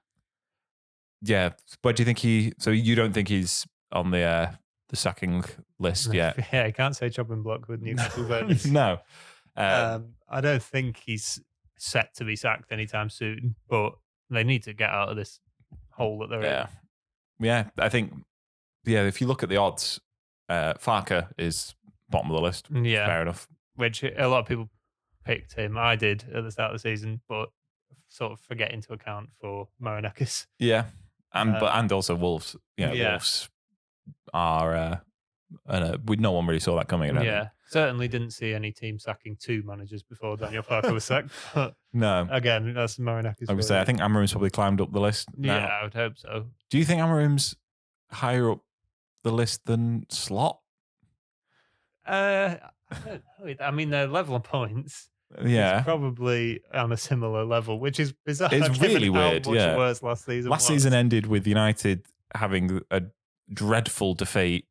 But do you think so you don't think he's on the sacking list yet? Yeah, I can't say chopping block with Newcastle voters. No. I don't think he's set to be sacked anytime soon, but they need to get out of this hole that they're in. Yeah, I think, if you look at the odds, Farker is bottom of the list. Yeah. Fair enough. Which a lot of people picked him. I did at the start of the season, but sort of forgetting to account for Marinakis. Yeah. And also Wolves. Wolves are... no one really saw that coming. Certainly didn't see any team sacking 2 managers before Daniel Farker was sacked. No. Again, that's Marinakis. I would say, I think Amarim's probably climbed up the list now. Yeah, I would hope so. Do you think Amarim's higher up the list than Slot? I mean, they're level of points. Yeah. It's probably on a similar level, which is bizarre. It's really weird. How much worse last season Last season ended with United having a dreadful defeat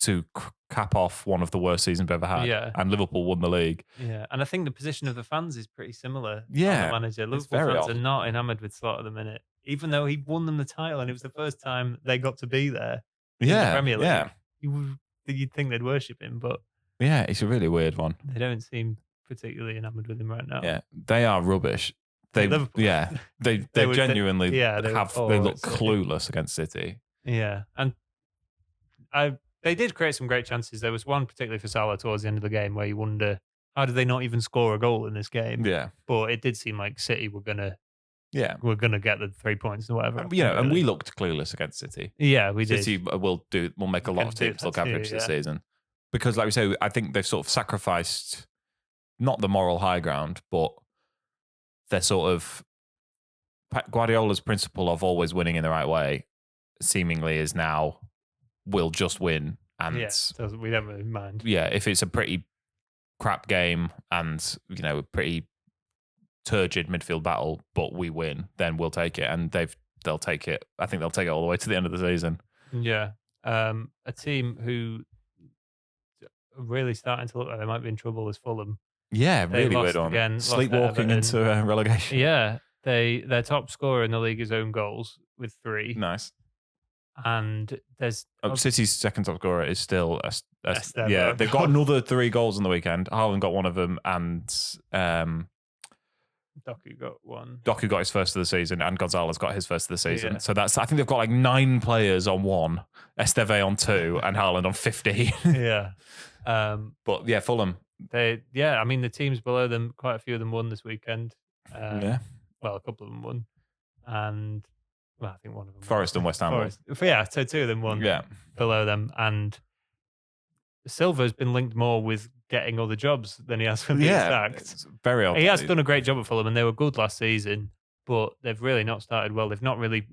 to cap off one of the worst seasons we've ever had. Yeah. And Liverpool won the league. Yeah. And I think the position of the fans is pretty similar. Yeah. On the manager. Liverpool fans are not enamored with Slot at the minute, even though he won them the title and it was the first time they got to be there. In the Premier League. Yeah. You'd think they'd worship him, but yeah, it's a really weird one. They don't seem particularly enamored with him right now. Yeah, they are rubbish. They genuinely they look clueless against City. Yeah, and they did create some great chances. There was one particularly for Salah towards the end of the game where you wonder, how did they not even score a goal in this game? Yeah, but it did seem like City were gonna get the 3 points or whatever. And we looked clueless against City. Yeah, we did. City will make a lot of teams look average this season. Because, like we say, I think they've sort of sacrificed not the moral high ground, but they're sort of Guardiola's principle of always winning in the right way seemingly is now we'll just win. And we don't really mind. Yeah, if it's a pretty crap game and, a pretty turgid midfield battle, but we win, then we'll take it. And they'll take it. I think they'll take it all the way to the end of the season. Yeah. A team who really starting to look like they might be in trouble is Fulham. Yeah, really weird on. Again, sleepwalking into relegation. Yeah, their top scorer in the league is own goals with 3. Nice. And there's City's second top scorer is still Esteban. Yeah, they've got another 3 goals on the weekend. Haaland got one of them, and Doku got one. Doku got his first of the season, and Gonzalez got his first of the season. Yeah. So I think they've got like 9 players on 1, Esteve on 2, and Haaland on 15. Yeah. But yeah, Fulham. I mean, the teams below them, quite a few of them won this weekend. Well, a couple of them won. And Well, I think one of them. Forest and West Ham. Forest. Yeah, so 2 of them won below them. And Silva's been linked more with getting other jobs than he has for being sacked. Very odd. He has done a great job at Fulham, and they were good last season, but they've really not started well. They've not really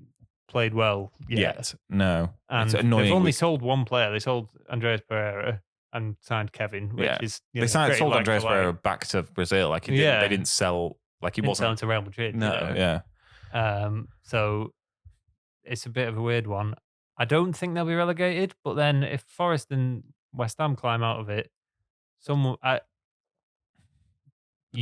played well yet. No. And it's annoying. They've only sold one player. They sold Andreas Pereira and signed Kevin, which is they sold Andreas Pereira back to Brazil. Like they didn't sell. Like he wasn't selling to Real Madrid. No, So it's a bit of a weird one. I don't think they'll be relegated, but then if Forest and West Ham climb out of it, you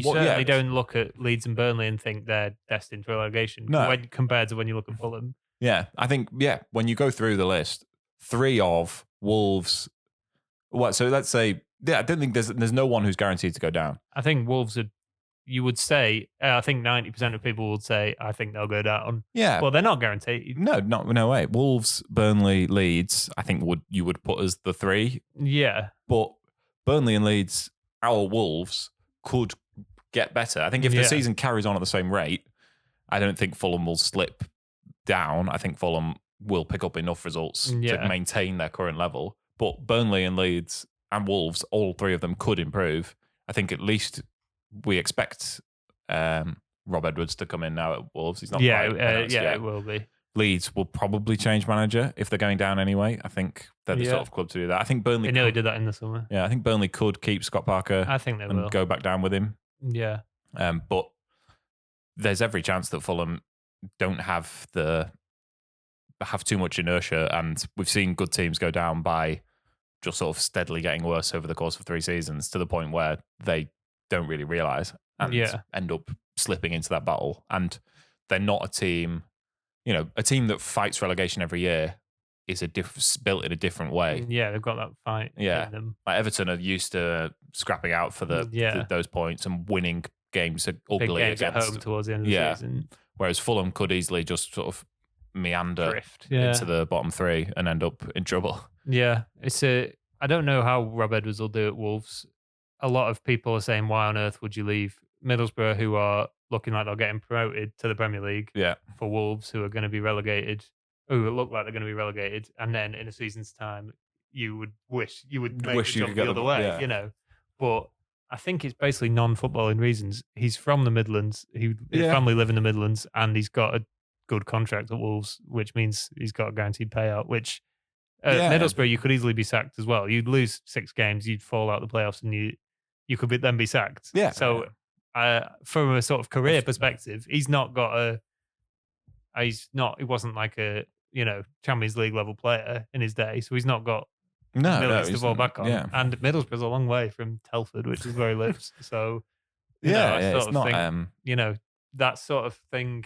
certainly don't look at Leeds and Burnley and think they're destined for relegation. No. Compared to when you look at Fulham. Yeah, I think when you go through the list, 3 of Wolves. What? So let's say I don't think there's no one who's guaranteed to go down. I think Wolves are. You would say, I think 90% of people would say, I think they'll go down. Yeah. Well, they're not guaranteed. No way. Wolves, Burnley, Leeds, I think you would put as the 3. Yeah. But Burnley and Leeds, our Wolves, could get better. I think if the season carries on at the same rate, I don't think Fulham will slip down. I think Fulham will pick up enough results to maintain their current level. But Burnley and Leeds and Wolves, all 3 of them could improve. I think at least we expect Rob Edwards to come in now at Wolves. He's not it will be. Leeds will probably change manager if they're going down anyway. I think they're the sort of club to do that. I think Burnley... They nearly did that in the summer. Yeah, I think Burnley could keep Scott Parker. I think they will. Go back down with him. Yeah. But there's every chance that Fulham don't have too much inertia, and we've seen good teams go down by just sort of steadily getting worse over the course of 3 seasons to the point where they don't really realise and end up slipping into that battle. And they're not a team, a team that fights relegation every year is built in a different way. Yeah, they've got that fight in them. Like Everton are used to scrapping out for those points and winning games ugly big games against at home towards the end of the season. Whereas Fulham could easily just sort of meander Drift, into the bottom 3 and end up in trouble. Yeah, I don't know how Rob Edwards will do at Wolves. A lot of people are saying, why on earth would you leave Middlesbrough, who are looking like they're getting promoted to the Premier League, for Wolves, who are going to be relegated, who look like they're going to be relegated, and then in a season's time, you would wish you could jump the other way, But I think it's basically non-footballing reasons. He's from the Midlands. His family live in the Midlands, and he's got a good contract at Wolves, which means he's got a guaranteed payout, which Middlesbrough, you could easily be sacked as well. You'd lose 6 games, you'd fall out of the playoffs, and you could then be sacked. Yeah. So from a sort of career perspective, he wasn't like a, Champions League level player in his day. So he's not got millions to fall back on. Yeah. And Middlesbrough's a long way from Telford, which is where he lives. So, it's not, that sort of thing,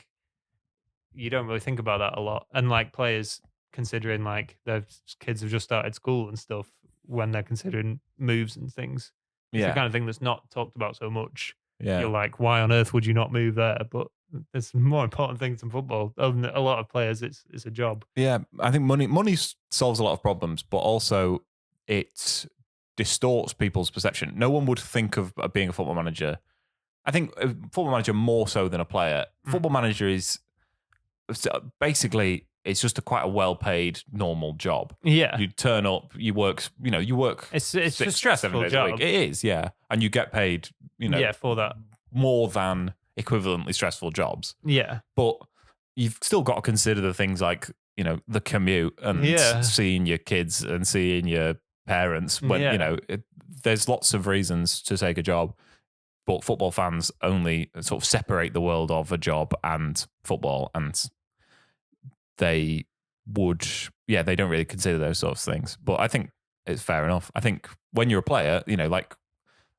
you don't really think about that a lot. And like players considering like their kids have just started school and stuff when they're considering moves and things. It's the kind of thing that's not talked about so much. Yeah. You're like, why on earth would you not move there? But there's more important things than football. A lot of players, it's a job. Yeah, I think money solves a lot of problems, but also it distorts people's perception. No one would think of being a football manager. I think a football manager more so than a player. Football manager is basically, it's just quite a well-paid normal job. Yeah, you turn up, you work. It's a stressful job. It is, yeah, and you get paid. For that more than equivalently stressful jobs. Yeah, but you've still got to consider the things like the commute and seeing your kids and seeing your parents. When there's lots of reasons to take a job. But football fans only sort of separate the world of a job and football, and they don't really consider those sorts of things. But I think it's fair enough. I think when you're a player, like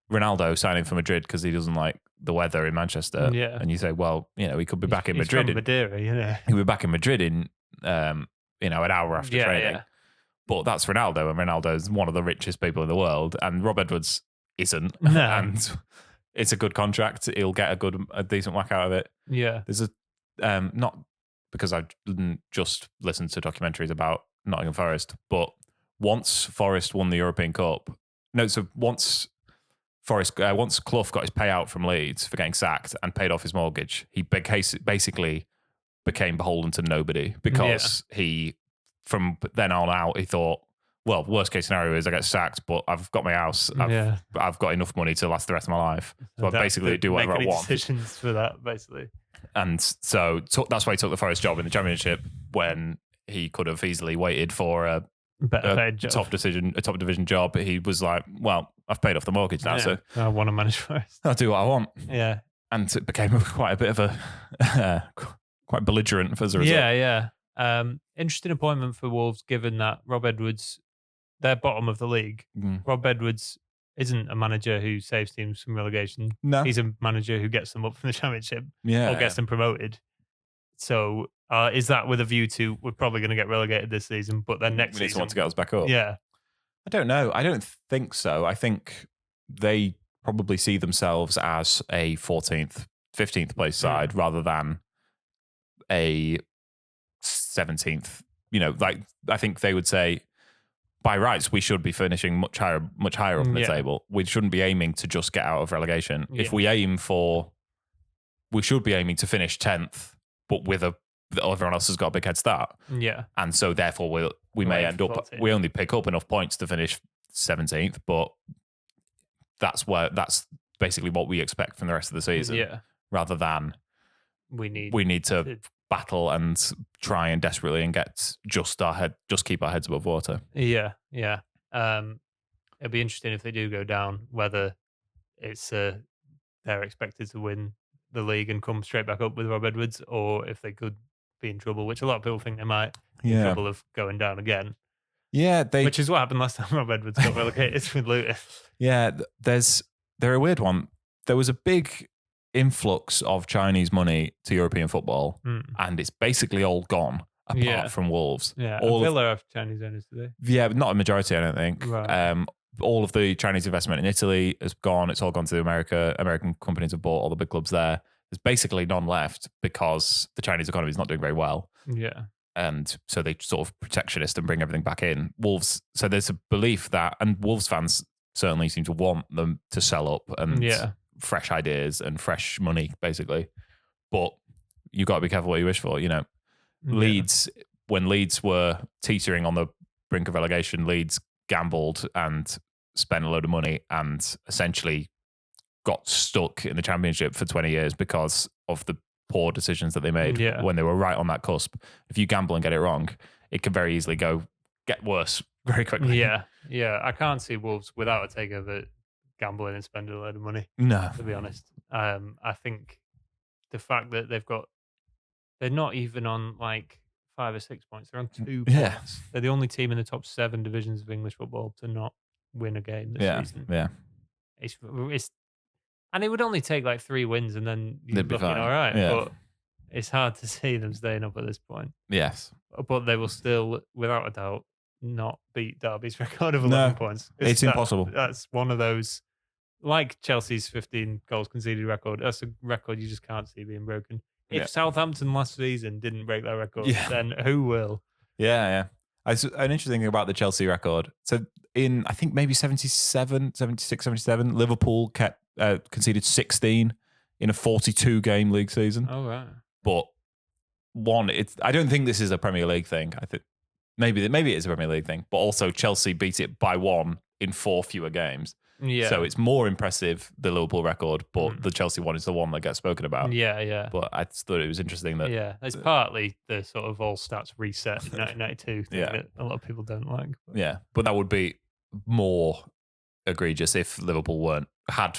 Ronaldo signing for Madrid because he doesn't like the weather in Manchester, and you say, well, he could be back in Madrid. From Madeira, He'll be back in Madrid in an hour after training. Yeah. But that's Ronaldo, and Ronaldo's one of the richest people in the world, and Rob Edwards isn't. No. And it's a good contract. He'll get a decent whack out of it. Yeah. There's not because I didn't just listen to documentaries about Nottingham Forest, but once Forest won the European Cup, once Clough got his payout from Leeds for getting sacked and paid off his mortgage, he basically became beholden to nobody because he, from then on out, he thought, well, worst case scenario is I get sacked, but I've got my house. I've got enough money to last the rest of my life. So I basically do whatever I want. Decisions for that, basically. And so that's why he took the Forest job in the Championship when he could have easily waited for a top division job. He was like, well, I've paid off the mortgage now, so I want to manage Forest. I'll do what I want. Yeah. And it became quite a bit of a quite belligerent as a result. Yeah. Interesting appointment for Wolves, given that Rob Edwards, they're bottom of the league. Rob Edwards isn't a manager who saves teams from relegation. No. He's a manager who gets them up from the Championship or gets them promoted. So is that with a view to we're probably going to get relegated this season, but then next season want to get us back up? Yeah. I don't know. I don't think so. I think they probably see themselves as a 14th, 15th place side rather than a 17th. Like I think they would say, by rights, we should be finishing much higher up in the table. We shouldn't be aiming to just get out of relegation. Yeah. If we should be aiming to finish 10th, but with everyone else has got a big head start. Yeah. And so therefore we may end up, 14. We only pick up enough points to finish 17th, but that's basically what we expect from the rest of the season. Yeah. Rather than we need to battle and try and desperately and just keep our heads above water. Yeah. It'd be interesting if they do go down, whether it's they're expected to win the league and come straight back up with Rob Edwards, or if they could be in trouble, which a lot of people think they might be in trouble of going down again. Yeah, which is what happened last time Rob Edwards got relegated with Luton. Yeah, they're a weird one. There was a big influx of Chinese money to European football, and it's basically all gone apart from Wolves. Yeah, Villa have Chinese owners today. Yeah, but not a majority, I don't think. Right. All of the Chinese investment in Italy has gone. It's all gone to America. American companies have bought all the big clubs there. There's basically none left because the Chinese economy is not doing very well. Yeah. And so they sort of protectionist and bring everything back in. Wolves. So there's a belief that, and Wolves fans certainly seem to want them to sell up and fresh ideas and fresh money, basically. But you've got to be careful what you wish for. Leeds, when Leeds were teetering on the brink of relegation, Leeds gambled and spent a load of money and essentially got stuck in the Championship for 20 years because of the poor decisions that they made when they were right on that cusp. If you gamble and get it wrong, it can very easily get worse very quickly. Yeah. I can't see Wolves without a takeover gambling and spending a load of money. No. To be honest. I think the fact that they're not even on like 5 or 6 points. They're on 2 points. They're the only team in the top 7 divisions of English football to not win a game this season. Yeah. It's and it would only take like 3 wins and then you're looking all right. Yeah. But it's hard to see them staying up at this point. Yes. But they will still, without a doubt, not beat Derby's record of 11 points. It's impossible. That's one of those, like Chelsea's 15 goals conceded record. That's a record you just can't see being broken. If Southampton last season didn't break that record, then who will? Yeah. An interesting thing about the Chelsea record. So in, I think maybe 76, 77, Liverpool conceded 16 in a 42-game league season. Oh, right. But I don't think this is a Premier League thing. I think maybe it is a Premier League thing. But also Chelsea beat it by 1 in 4 fewer games. Yeah. So it's more impressive, the Liverpool record, but the Chelsea one is the one that gets spoken about. Yeah. But I thought it was interesting that... Yeah, it's partly the sort of all stats reset in 1992 thing that a lot of people don't like. But. Yeah, but that would be more egregious if Liverpool had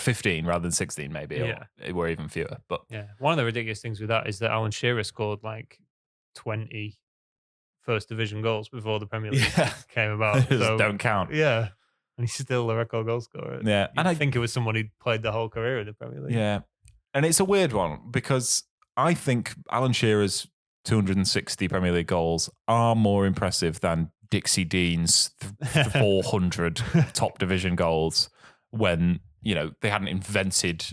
15 rather than 16 maybe, or it were even fewer. But one of the ridiculous things with that is that Alan Shearer scored like 20 First Division goals before the Premier League came about. So, don't count. Yeah. And he's still the record goal scorer. Yeah. And I think it was someone who'd played the whole career in the Premier League. Yeah. And it's a weird one because I think Alan Shearer's 260 Premier League goals are more impressive than Dixie Dean's 400 top division goals when, they hadn't invented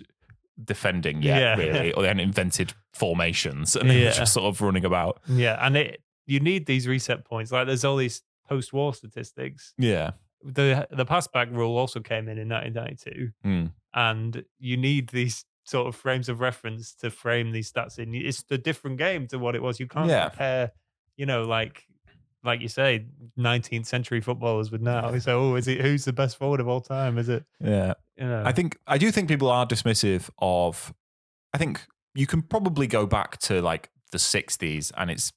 defending yet, really, or they hadn't invented formations and they were just sort of running about. Yeah. And you need these reset points. Like there's all these post-war statistics. Yeah. The pass back rule also came in 1992, and you need these sort of frames of reference to frame these stats in. It's a different game to what it was. You can't compare, like you say, 19th century footballers with now. So, who's the best forward of all time? Is it? Yeah. I do think people are dismissive of. I think you can probably go back to like the 60s, and it's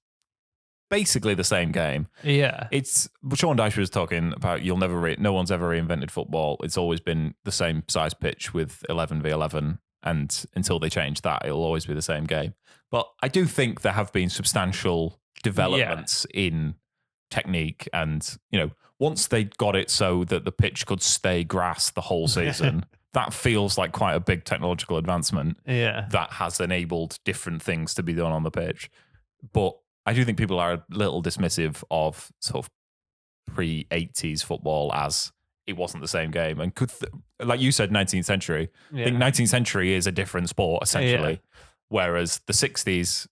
basically the same game. Yeah. It's Sean Dyche was talking about. No one's ever reinvented football. It's always been the same size pitch with 11v11, and until they change that, it'll always be the same game. But I do think there have been substantial developments in technique, and once they got it so that the pitch could stay grass the whole season, that feels like quite a big technological advancement. Yeah, that has enabled different things to be done on the pitch. But I do think people are a little dismissive of sort of pre-80s football as it wasn't the same game. And like you said, 19th century. I think 19th century is a different sport, essentially. Whereas the 60s,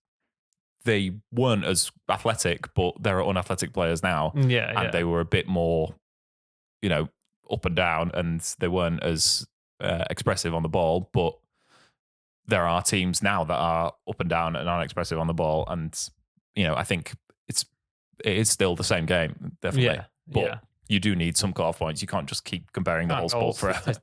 they weren't as athletic, but there are unathletic players now. And they were a bit more, up and down, and they weren't as expressive on the ball. But there are teams now that are up and down and aren't expressive on the ball. And, I think it is still the same game, definitely. But you do need some cut-off points. You can't just keep comparing the whole sport forever.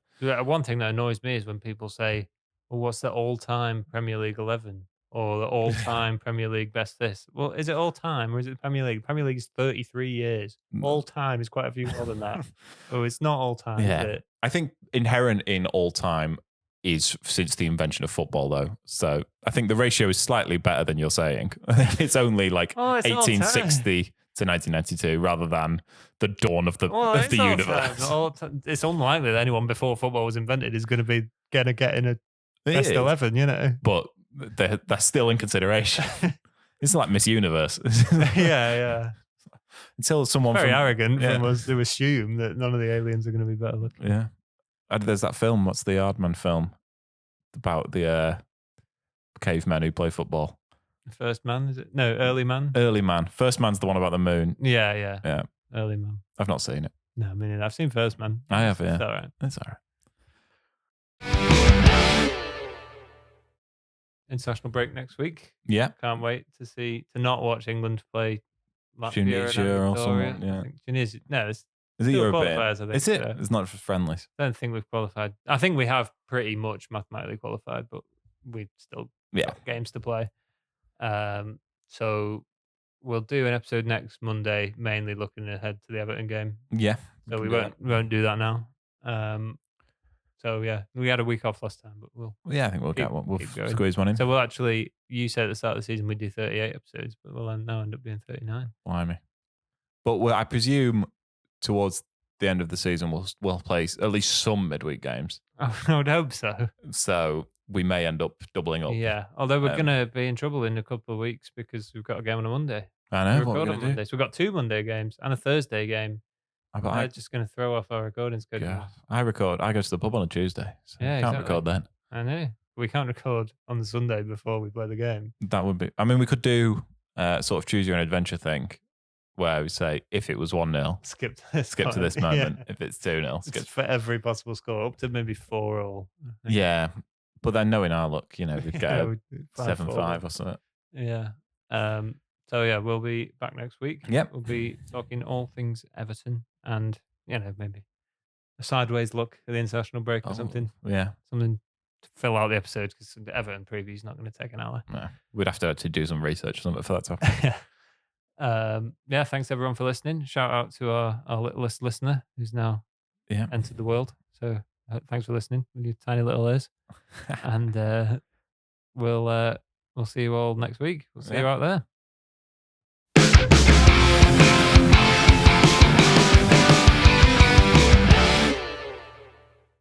One thing that annoys me is when people say, well, what's the all-time Premier League 11? Or the all-time Premier League best this? Well, is it all-time or is it the Premier League? Premier League is 33 years. All-time is quite a few more than that. Oh, it's not all-time, is it? I think inherent in all-time is since the invention of football, though. So I think the ratio is slightly better than you're saying. It's only like 1860 to 1992 rather than the dawn of the universe. It's unlikely that anyone before football was invented is going to get in a best 11, But they're still in consideration. It's like Miss Universe. Yeah. Until someone very arrogant from us to assume that none of the aliens are going to be better looking. Yeah. There's that film. What's the Aardman film about the cavemen who play football? First Man, is it? No, Early Man. Early Man. First Man's the one about the moon. Yeah. Early Man. I've not seen it. No, I mean I've seen First Man. I have. Yeah, it's all right. It's all right. International break next week. Yeah, can't wait to not watch England play Latvia Tunisia or something. Yeah, Tunisia. No, it's is it European? I think. Is it? It's not just friendlies. I don't think we've qualified. I think we have pretty much mathematically qualified, but we've still got games to play. So we'll do an episode next Monday, mainly looking ahead to the Everton game. Yeah. So we won't do that now. So yeah, we had a week off last time, but I think we'll get one. We'll squeeze one in. So we'll actually, you said at the start of the season we'd do 38 episodes, but we'll now end up being 39. Blimey. But I presume towards the end of the season we'll play at least some midweek games. I would hope so. So we may end up doubling up. Yeah, although we're going to be in trouble in a couple of weeks because we've got a game on a Monday. I know. What we're going to do. So we've got 2 Monday games and a Thursday game. I'm just going to throw off our recording schedule. Yeah, I go to the pub on a Tuesday, so can't record then. I know. We can't record on the Sunday before we play the game. That would be... I mean, we could do sort of choose your own adventure thing where we say, if it was 1-0, skip to this moment. Yeah. If it's 2-0, skip for every possible score, up to maybe 4 all. Yeah, but then knowing our luck, we'd go 7-5 or something. Yeah. So yeah, we'll be back next week. Yep. We'll be talking all things Everton and, maybe a sideways look at the international break or something. Yeah. Something to fill out the episode because the Everton preview is not going to take an hour. No. We'd have to do some research or something for that to happen. Thanks everyone for listening. Shout out to our littlest listener who's now entered the world. So thanks for listening with your tiny little ears. And we'll see you all next week. We'll see you out there.